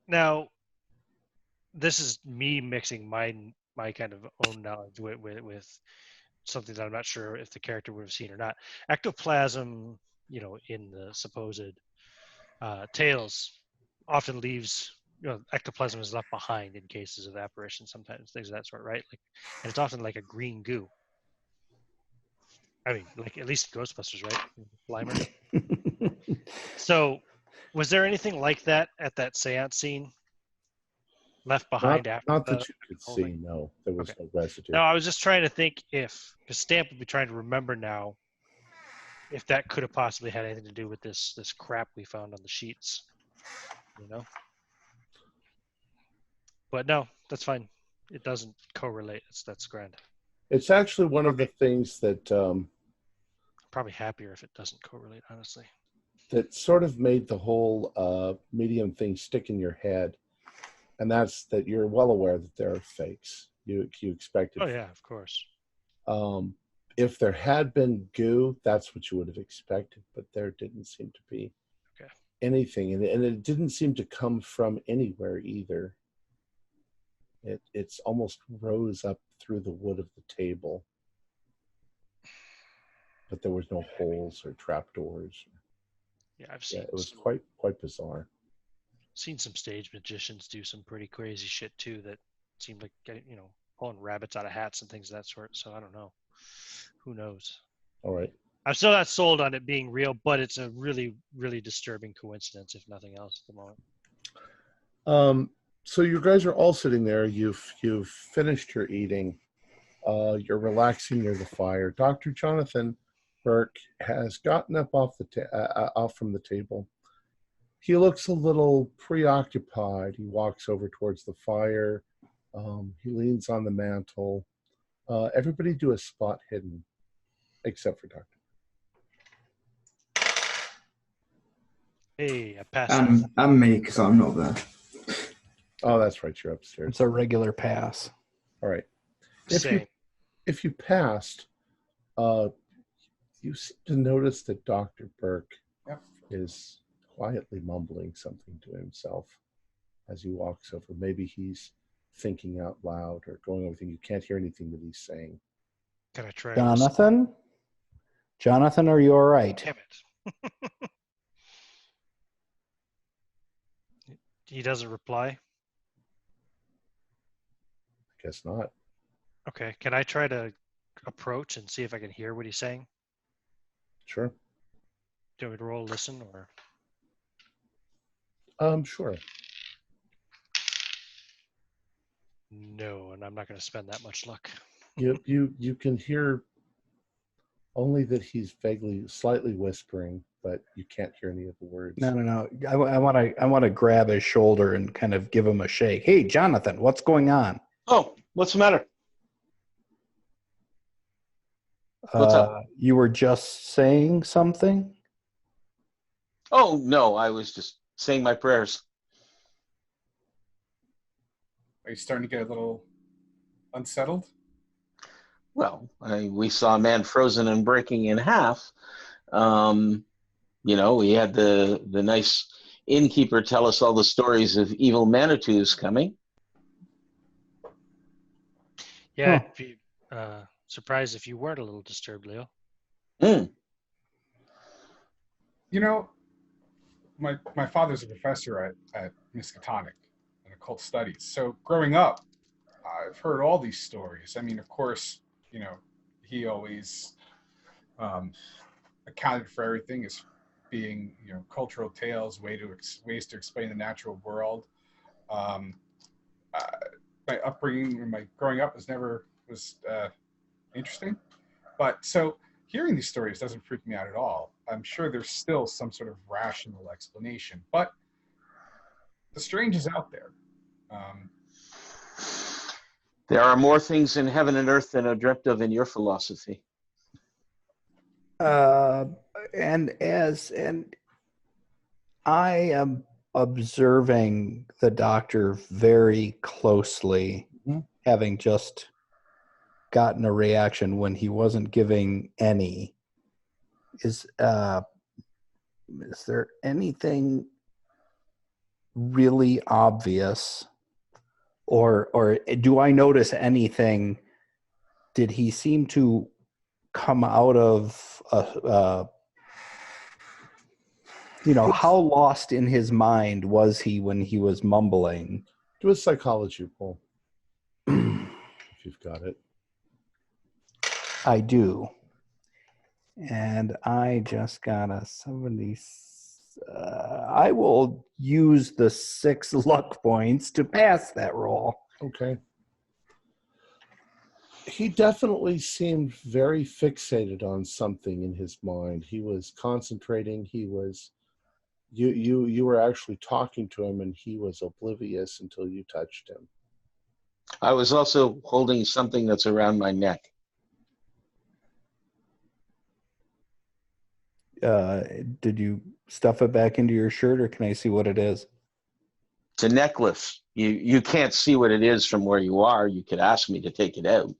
now this is me mixing my kind of own knowledge with something that I'm not sure if the character would have seen or not. Ectoplasm, you know, in the supposed tales often leaves, you know, ectoplasm is left behind in cases of apparition, sometimes things of that sort, right? Like, and it's often like a green goo. I mean, like at least Ghostbusters, right? Slimer. So, was there anything like that at that seance scene left behind after? Not that you could whole see. thing? No, there was Okay. no residue. No, I was just trying to think if, because Stamp would be trying to remember now, if that could have possibly had anything to do with this crap we found on the sheets, you know. But no, that's fine. It doesn't correlate. That's grand. It's actually one of the things that Probably happier if it doesn't correlate, honestly. that sort of made the whole medium thing stick in your head, and that's that you're well aware that there are fakes. You expected. Oh yeah, of course. If there had been goo, that's what you would have expected, but there didn't seem to be anything, and it didn't seem to come from anywhere either. It's almost rose up through the wood of the table, but there was no holes or trapdoors. Yeah, I've seen. It was quite bizarre. Seen some stage magicians do some pretty crazy shit too. That seemed like, you know, pulling rabbits out of hats and things of that sort. So I don't know. Who knows? All right. I'm still not sold on it being real, but it's a really, really disturbing coincidence, if nothing else, at the moment. So you guys are all sitting there. You've finished your eating. You're relaxing near the fire. Dr. Jonathan Burke has gotten up off from the table. He looks a little preoccupied. He walks over towards the fire. He leans on the mantle. Everybody do a spot hidden, except for Dr. Hey, I passed. I'm me because I'm not there. Oh, that's right. You're upstairs. It's a regular pass. All right. Same. If you passed, you seem to notice that Dr. Burke is quietly mumbling something to himself as he walks over. Maybe he's thinking out loud or going over things. You can't hear anything that he's saying. Can I try? Jonathan? Jonathan, are you all right? Damn it. He doesn't reply. guess not. Okay. Can I try to approach and see if I can hear what he's saying? Sure. Do you want me to roll a listen or? Sure. No, and I'm not going to spend that much luck. You can hear only that he's slightly whispering, but you can't hear any of the words. No. I want to grab his shoulder and kind of give him a shake. Hey, Jonathan, what's going on? Oh, what's the matter? What's up? You were just saying something? Oh, no, I was just saying my prayers. Are you starting to get a little unsettled? Well, we saw a man frozen and breaking in half. We had the nice innkeeper tell us all the stories of evil Manitous coming. Yeah, Huh. I'd be surprised if you weren't a little disturbed, Leo. My father's a professor at Miskatonic in occult studies. So growing up, I've heard all these stories. I mean, of course, he always accounted for everything as being, cultural tales, ways to explain the natural world. My upbringing, my growing up was interesting, but so hearing these stories doesn't freak me out at all. I'm sure there's still some sort of rational explanation, but the strange is out there. There are more things in heaven and earth than are dreamt of in your philosophy. And I am observing the doctor very closely, having just gotten a reaction when he wasn't giving any. Is there anything really obvious, or do I notice anything? Did he seem to come out of how lost in his mind was he when he was mumbling? Do a psychology roll if you've got it. I do. And I just got a 70. I will use the 6 luck points to pass that roll. Okay. He definitely seemed very fixated on something in his mind. He was concentrating. He was you were actually talking to him, and he was oblivious until you touched him. I was also holding something that's around my neck. Did you stuff it back into your shirt, or can I see what it is? It's a necklace. You can't see what it is from where you are. You could ask me to take it out.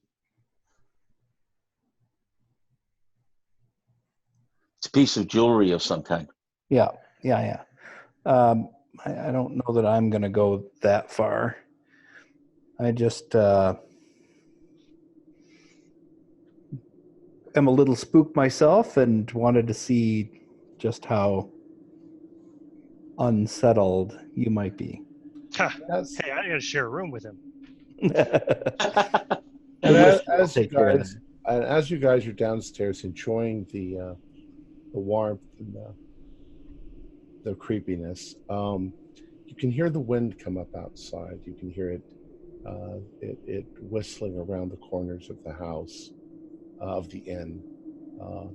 It's a piece of jewelry of some kind. Yeah. I don't know that I'm going to go that far. I just am a little spooked myself and wanted to see just how unsettled you might be. Yes. Hey, I got to share a room with him. And I'll take care of that. as you guys are downstairs enjoying the warmth and the creepiness, you can hear the wind come up outside. You can hear it whistling around the corners of the house, of the inn.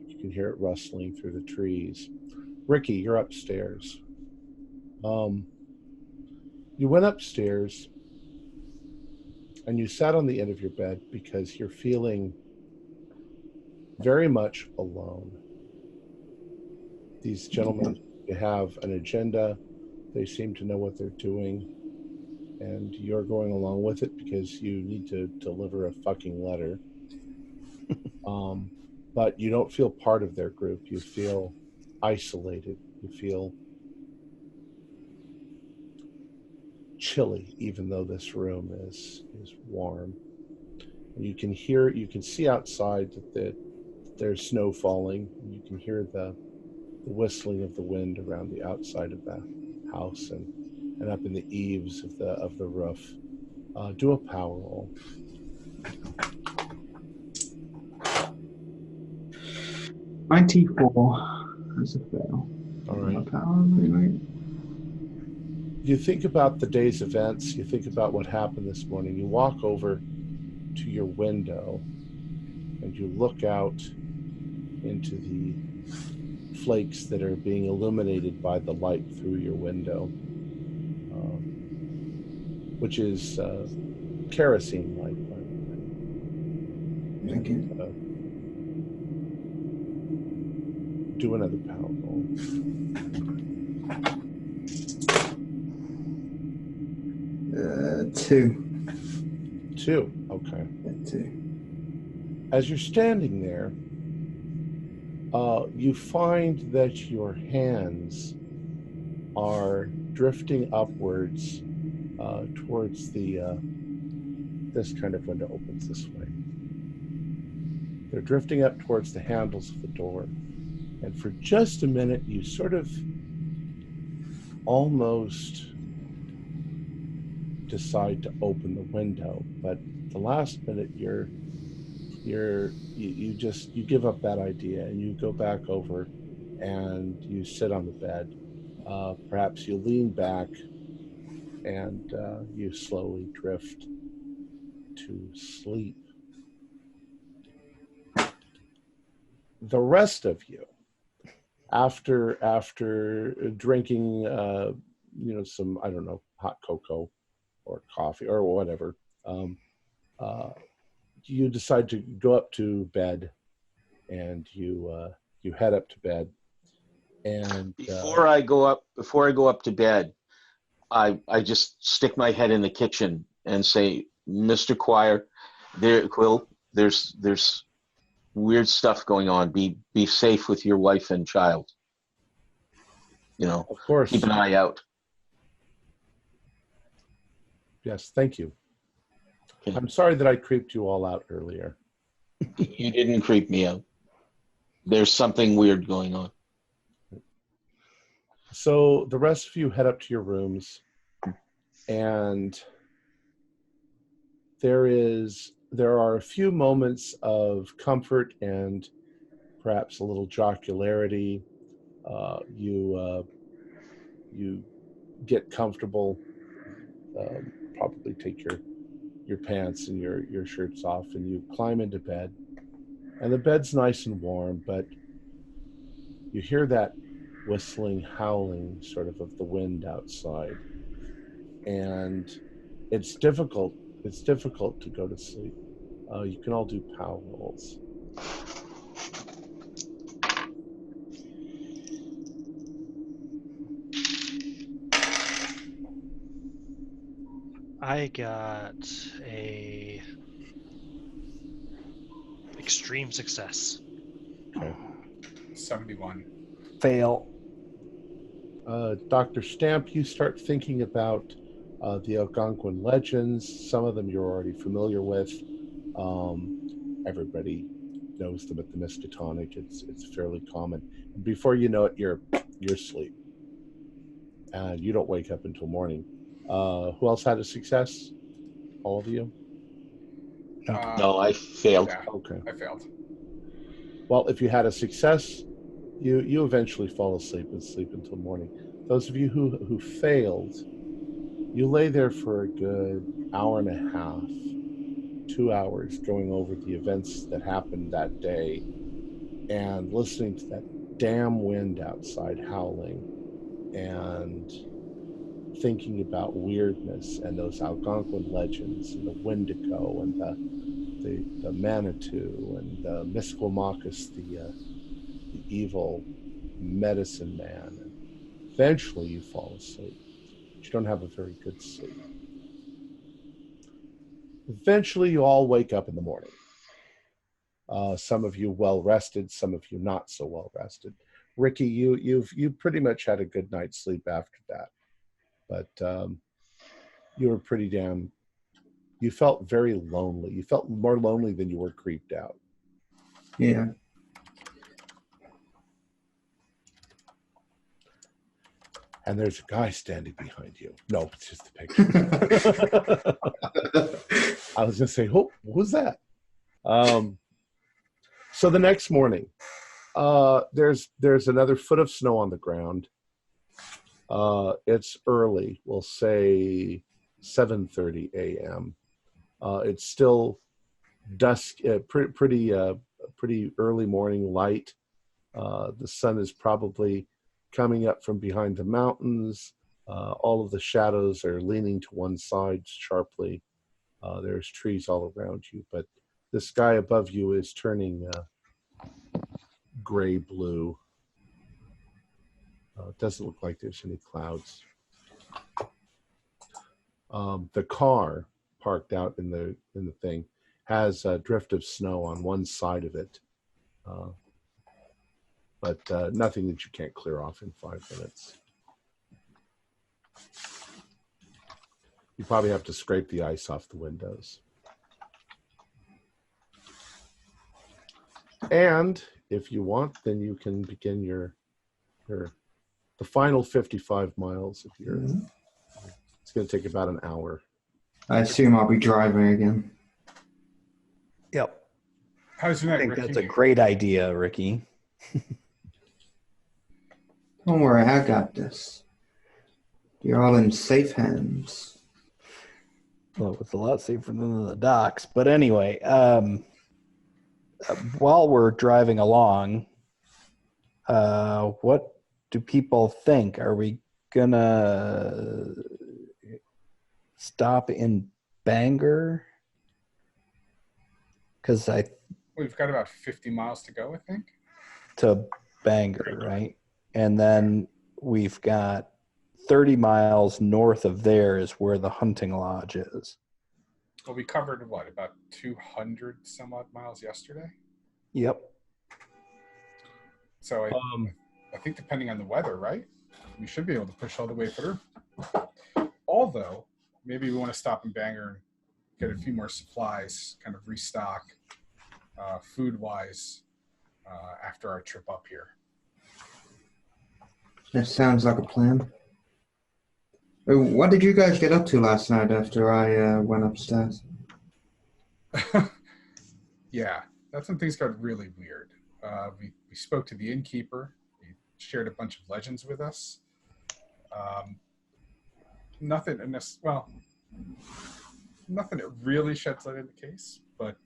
You can hear it rustling through the trees. Ricky, you're upstairs. You went upstairs and you sat on the end of your bed because you're feeling very much alone. These gentlemen have an agenda. They seem to know what they're doing, and you're going along with it because you need to deliver a fucking letter. But you don't feel part of their group. You feel isolated. You feel chilly, even though this room is warm. And you can see outside that there's snow falling. You can hear the whistling of the wind around the outside of the house and up in the eaves of the roof. Do a power roll. 94. That's a fail. All right. Power, right? You think about the day's events. You think about what happened this morning. You walk over to your window and you look out into the flakes that are being illuminated by the light through your window, which is kerosene light. Thank you. Do another power roll. 2. 2. Okay. 2. As you're standing there, you find that your hands are drifting upwards towards the this kind of window opens this way. They're drifting up towards the handles of the door, and for just a minute you sort of almost decide to open the window, but the last minute you give up that idea and you go back over and you sit on the bed. Perhaps you lean back and you slowly drift to sleep. The rest of you, after drinking some, I don't know, hot cocoa or coffee or whatever, you decide to go up to bed, and you head up to bed. And before I go up to bed, I just stick my head in the kitchen and say, Mr. Quire, there's weird stuff going on. Be safe with your wife and child. Of course. Keep an eye out. Yes, thank you. Okay. I'm sorry that I creeped you all out earlier. You didn't creep me out. There's something weird going on. So the rest of you head up to your rooms, and there are a few moments of comfort and perhaps a little jocularity. You get comfortable, probably take your pants and your shirts off, and you climb into bed. And the bed's nice and warm, but you hear that whistling, howling sort of the wind outside. And it's difficult to go to sleep. You can all do power rolls. I got a extreme success. Okay. 71. Fail. Dr. Stamp, you start thinking about the Algonquin legends. Some of them you're already familiar with. Everybody knows them at the Miskatonic. It's fairly common. And before you know it, you're asleep. And you don't wake up until morning. Who else had a success? All of you? No, I failed. Yeah, Okay. I failed. Well, if you had a success, you eventually fall asleep and sleep until morning. Those of you who failed, you lay there for a good hour and a half, 2 hours, going over the events that happened that day and listening to that damn wind outside howling and thinking about weirdness and those Algonquin legends and the Wendigo and the Manitou and the Misquamacus, the evil medicine man. And eventually you fall asleep, but you don't have a very good sleep. Eventually you all wake up in the morning. Some of you well rested, some of you not so well rested. Ricky, you pretty much had a good night's sleep after that, but you were pretty damn. You felt very lonely. You felt more lonely than you were creeped out. Yeah. and there's a guy standing behind you. No, it's just a picture. I was going to say, oh, what was that? So the next morning, there's another foot of snow on the ground. It's early. We'll say 7:30 a.m. It's still dusk, pretty early morning light. The sun is probably coming up from behind the mountains. All of the shadows are leaning to one side sharply. There's trees all around you, but the sky above you is turning gray-blue. It doesn't look like there's any clouds. The car parked out in the thing has a drift of snow on one side of it, but nothing that you can't clear off in 5 minutes. You probably have to scrape the ice off the windows. And if you want, then you can begin the final 55 miles of your. It's going to take about an hour. I assume I'll be driving again. Yep. How's your I night, think Ricky? that's a great idea, Ricky. Don't worry, I got this. You're all in safe hands. Well, it's a lot safer than the docks. But anyway, while we're driving along, what do people think? Are we gonna stop in Bangor? Because We've got about 50 miles to go, I think. to Bangor, right? And then we've got 30 miles north of there is where the hunting lodge is. Well, we covered, about 200 some odd miles yesterday? Yep. So I think depending on the weather, right? We should be able to push all the way through. Although, maybe we want to stop in Bangor and get a few more supplies, kind of restock food-wise after our trip up here. That sounds like a plan. What did you guys get up to last night after I went upstairs? Yeah, that's when things got really weird. We spoke to the innkeeper. He shared a bunch of legends with us. Nothing that really sheds light in the case, but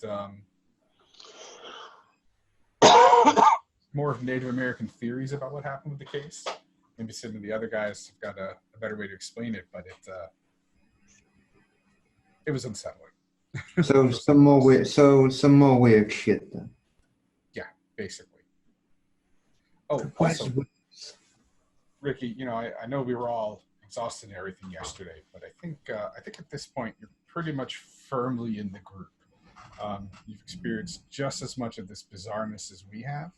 more of Native American theories about what happened with the case. Maybe some of the other guys have got a better way to explain it, but it was unsettling. So some more weird shit then. Yeah, basically. Oh, What's also, Ricky, I know we were all exhausted and everything yesterday, but I think at this point you're pretty much firmly in the group. You've experienced just as much of this bizarreness as we have.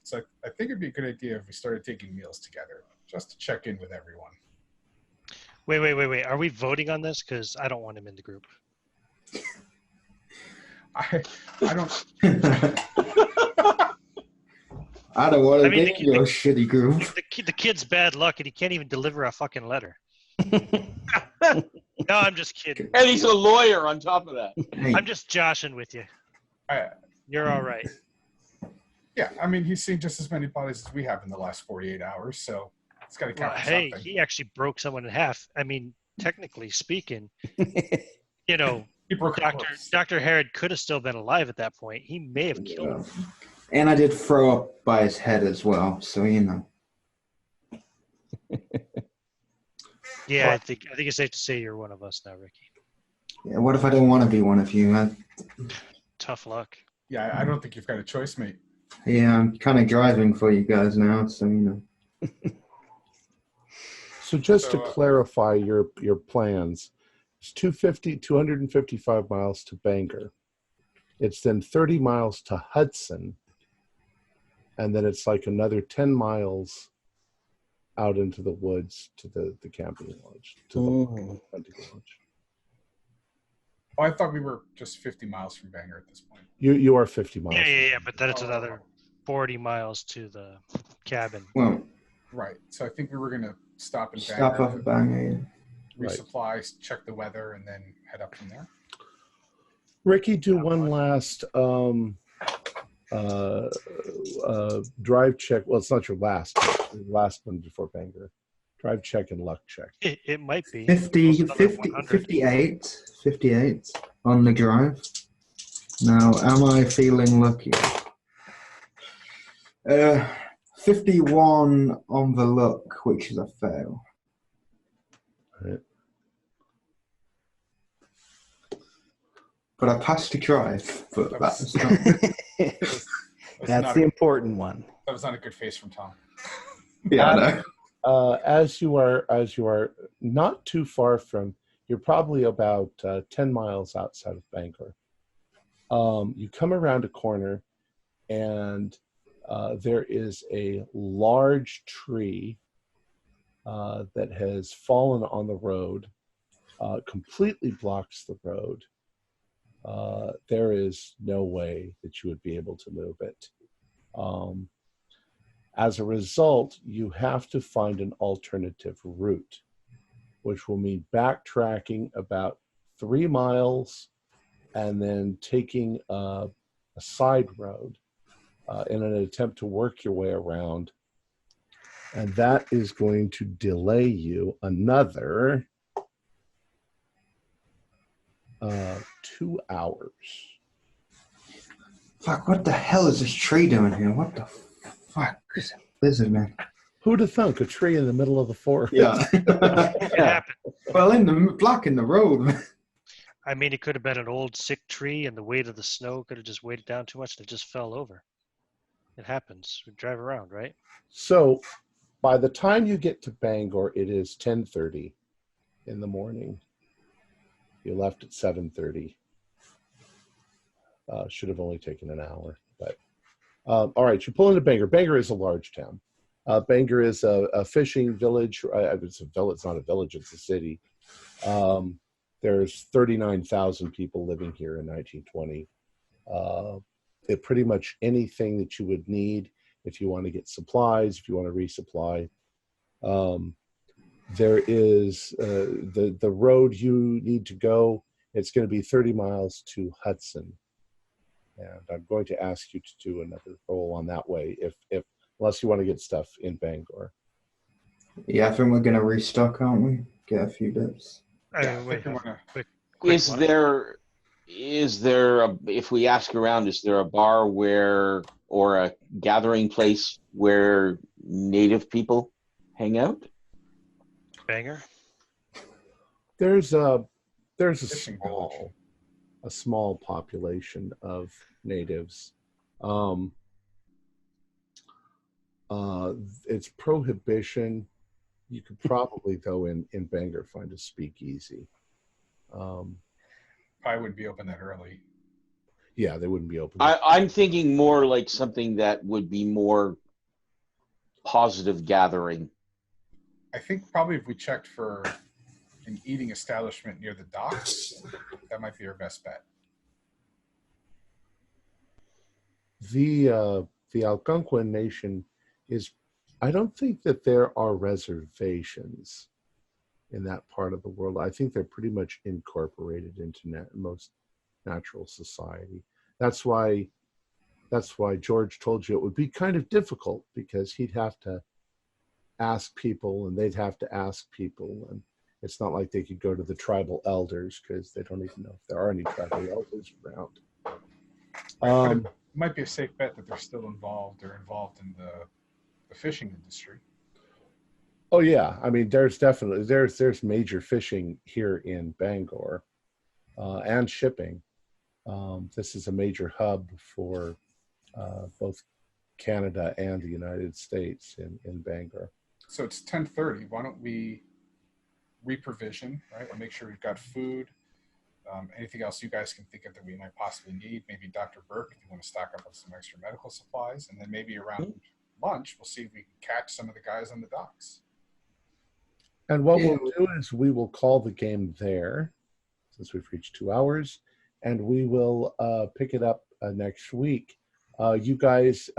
So I think it'd be a good idea if we started taking meals together, just to check in with everyone. Wait. Are we voting on this? Because I don't want him in the group. I don't. I don't want to be in your shitty group. The kid's bad luck, and he can't even deliver a fucking letter. No, I'm just kidding. And he's a lawyer on top of that. Hey, I'm just joshing with you. You're all right. Yeah, I mean, he's seen just as many bodies as we have in the last 48 hours, so it's got to count for Hey, something. he actually broke someone in half. I mean, technically speaking, He broke a corpse. Dr. Herod could have still been alive at that point. He may have killed him. and I did throw up by his head as well, so Yeah, I think it's safe to say you're one of us now, Ricky. Yeah, what if I don't want to be one of you? Tough luck. Yeah, I don't think you've got a choice, mate. Yeah, I'm kind of driving for you guys now, so So just to clarify your plans, it's 255 miles to Bangor. It's then 30 miles to Hudson, and then it's like another 10 miles out into the woods to the camping lodge, to the hunting lodge. Oh, I thought we were just 50 miles from Bangor at this point. You are 50 miles. Yeah, but then it's another 40 miles to the cabin. Well, Right. So I think we were gonna stop in Stop Bangor off at Bangor. resupply, check the weather, and then head up from there. Ricky, do one last drive check. Well, it's not your last one before Bangor. Drive check and luck check. It might be. 50, Almost another 50, 100. 58 on the drive. Now, am I feeling lucky? 51 on the luck, which is a fail. All right. But I passed the drive. But that's not. That's the important one. That was not a good face from Tom. Yeah, I know. As you are not too far from, you're probably about 10 miles outside of Bangor. You come around a corner, and there is a large tree that has fallen on the road, completely blocks the road. There is no way that you would be able to move it. As a result, you have to find an alternative route, which will mean backtracking about 3 miles and then taking a side road in an attempt to work your way around. And that is going to delay you another 2 hours. Fuck, what the hell is this tree doing here? What the fuck is it? Blizzard, man. Who'd have thunk a tree in the middle of the forest? Yeah. It happened. Well, blocking the road. I mean, it could have been an old sick tree, and the weight of the snow could have just weighed it down too much, and it just fell over. It happens. We drive around, right? So by the time you get to Bangor, it is 10:30 in the morning. You left at 7:30. Should have only taken an hour, but all right. You pull into Bangor. Bangor is a large town. Bangor is a fishing village. It's a village. It's not a village. It's a city. There's 39,000 people living here in 1920. Pretty much anything that you would need if you want to get supplies, if you want to resupply. There is the road you need to go. It's going to be 30 miles to Hudson. And I'm going to ask you to do another roll on that way, unless you want to get stuff in Bangor. Yeah, I think we're going to restock, aren't we? Get a few bits. Wait, quick Is one. there if we ask around, is there a bar or a gathering place where native people hang out? Banger? There's a Fishing small population of natives. It's prohibition. You could probably, though, in Bangor find a speakeasy. Probably wouldn't be open that early. Yeah, they wouldn't be open. I'm thinking more like something that would be more positive gathering. I think probably if we checked for an eating establishment near the docks, that might be our best bet. The Algonquin Nation is, I don't think that there are reservations in that part of the world. I think they're pretty much incorporated into most natural society. That's why George told you it would be kind of difficult, because he'd have to ask people and they'd have to ask people, and it's not like they could go to the tribal elders, because they don't even know if there are any tribal elders around. It might be a safe bet that they're still involved in the fishing industry. Oh yeah, I mean, there's major fishing here in Bangor, and shipping. This is a major hub for both Canada and the United States in Bangor. So it's 10:30. Why don't we reprovision, right, and make sure we've got food. Anything else you guys can think of that we might possibly need? Maybe Dr. Burke, if you want to stock up on some extra medical supplies, and then maybe around lunch, we'll see if we can catch some of the guys on the docks. And what we'll do is we will call the game there, since we've reached 2 hours, and we will pick it up next week. You guys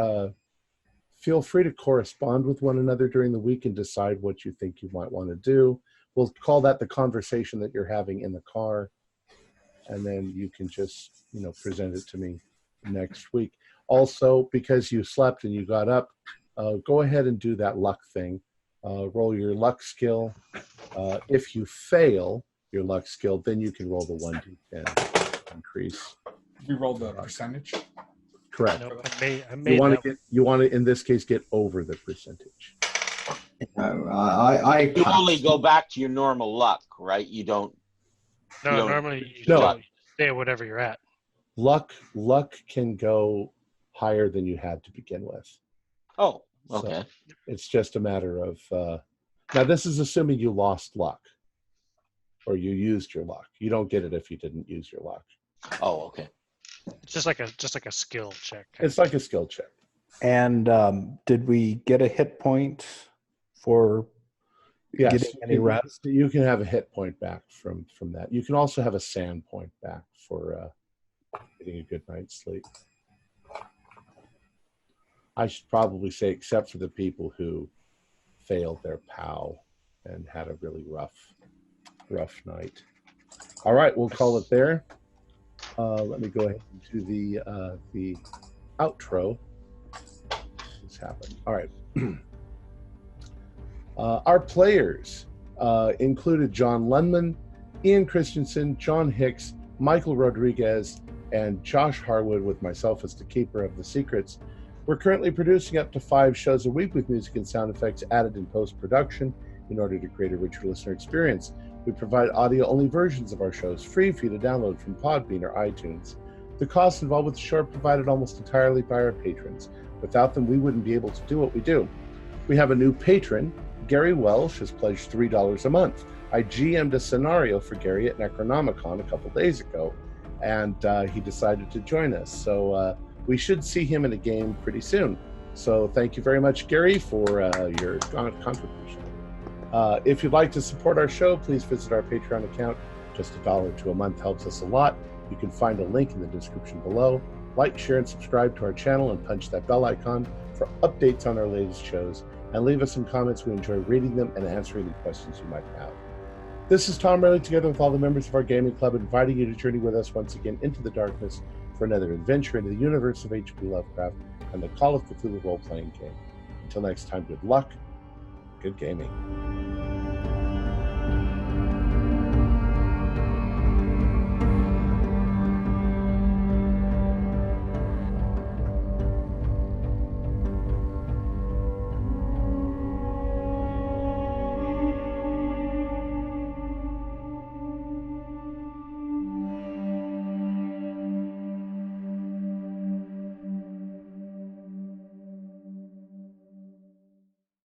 feel free to correspond with one another during the week and decide what you think you might want to do. We'll call that the conversation that you're having in the car. And then you can just, present it to me next week. Also, because you slept and you got up, go ahead and do that luck thing. Roll your luck skill. If you fail your luck skill, then you can roll the 1d10 increase. We rolled the percentage. Correct. No, I made You want to, in this case, get over the percentage. You only go back to your normal luck, right? You don't. No, normally you stay at whatever you're at. Luck can go higher than you had to begin with. Oh, okay. So it's just a matter of now this is assuming you lost luck or you used your luck. You don't get it if you didn't use your luck. Oh, okay. It's just like a skill check. It's like a skill check. And did we get a hit point for getting any rest? You can have a hit point back from that. You can also have a sand point back for getting a good night's sleep. I should probably say, except for the people who failed their POW and had a really rough night. All right, we'll call it there. Let me go ahead and do the outro. What's happened? All right. Our players included John Lundman, Ian Christensen, John Hicks, Michael Rodriguez, and Josh Harwood, with myself as the keeper of the secrets. We're currently producing up to 5 shows a week with music and sound effects added in post-production in order to create a richer listener experience. We provide audio-only versions of our shows free for you to download from Podbean or iTunes. The costs involved with the show are provided almost entirely by our patrons. Without them, we wouldn't be able to do what we do. We have a new patron. Gary Welsh has pledged $3 a month. I GM'd a scenario for Gary at Necronomicon a couple days ago, and he decided to join us. So we should see him in a game pretty soon. So thank you very much, Gary, for your contribution. If you'd like to support our show, please visit our Patreon account. Just $1 a month helps us a lot. You can find a link in the description below. Like, share, and subscribe to our channel and punch that bell icon for updates on our latest shows. And leave us some comments. We enjoy reading them and answering any questions you might have. This is Tom Riley, together with all the members of our gaming club, inviting you to journey with us once again into the darkness for another adventure into the universe of H.P. Lovecraft and the Call of Cthulhu role-playing game. Until next time, good luck, good gaming.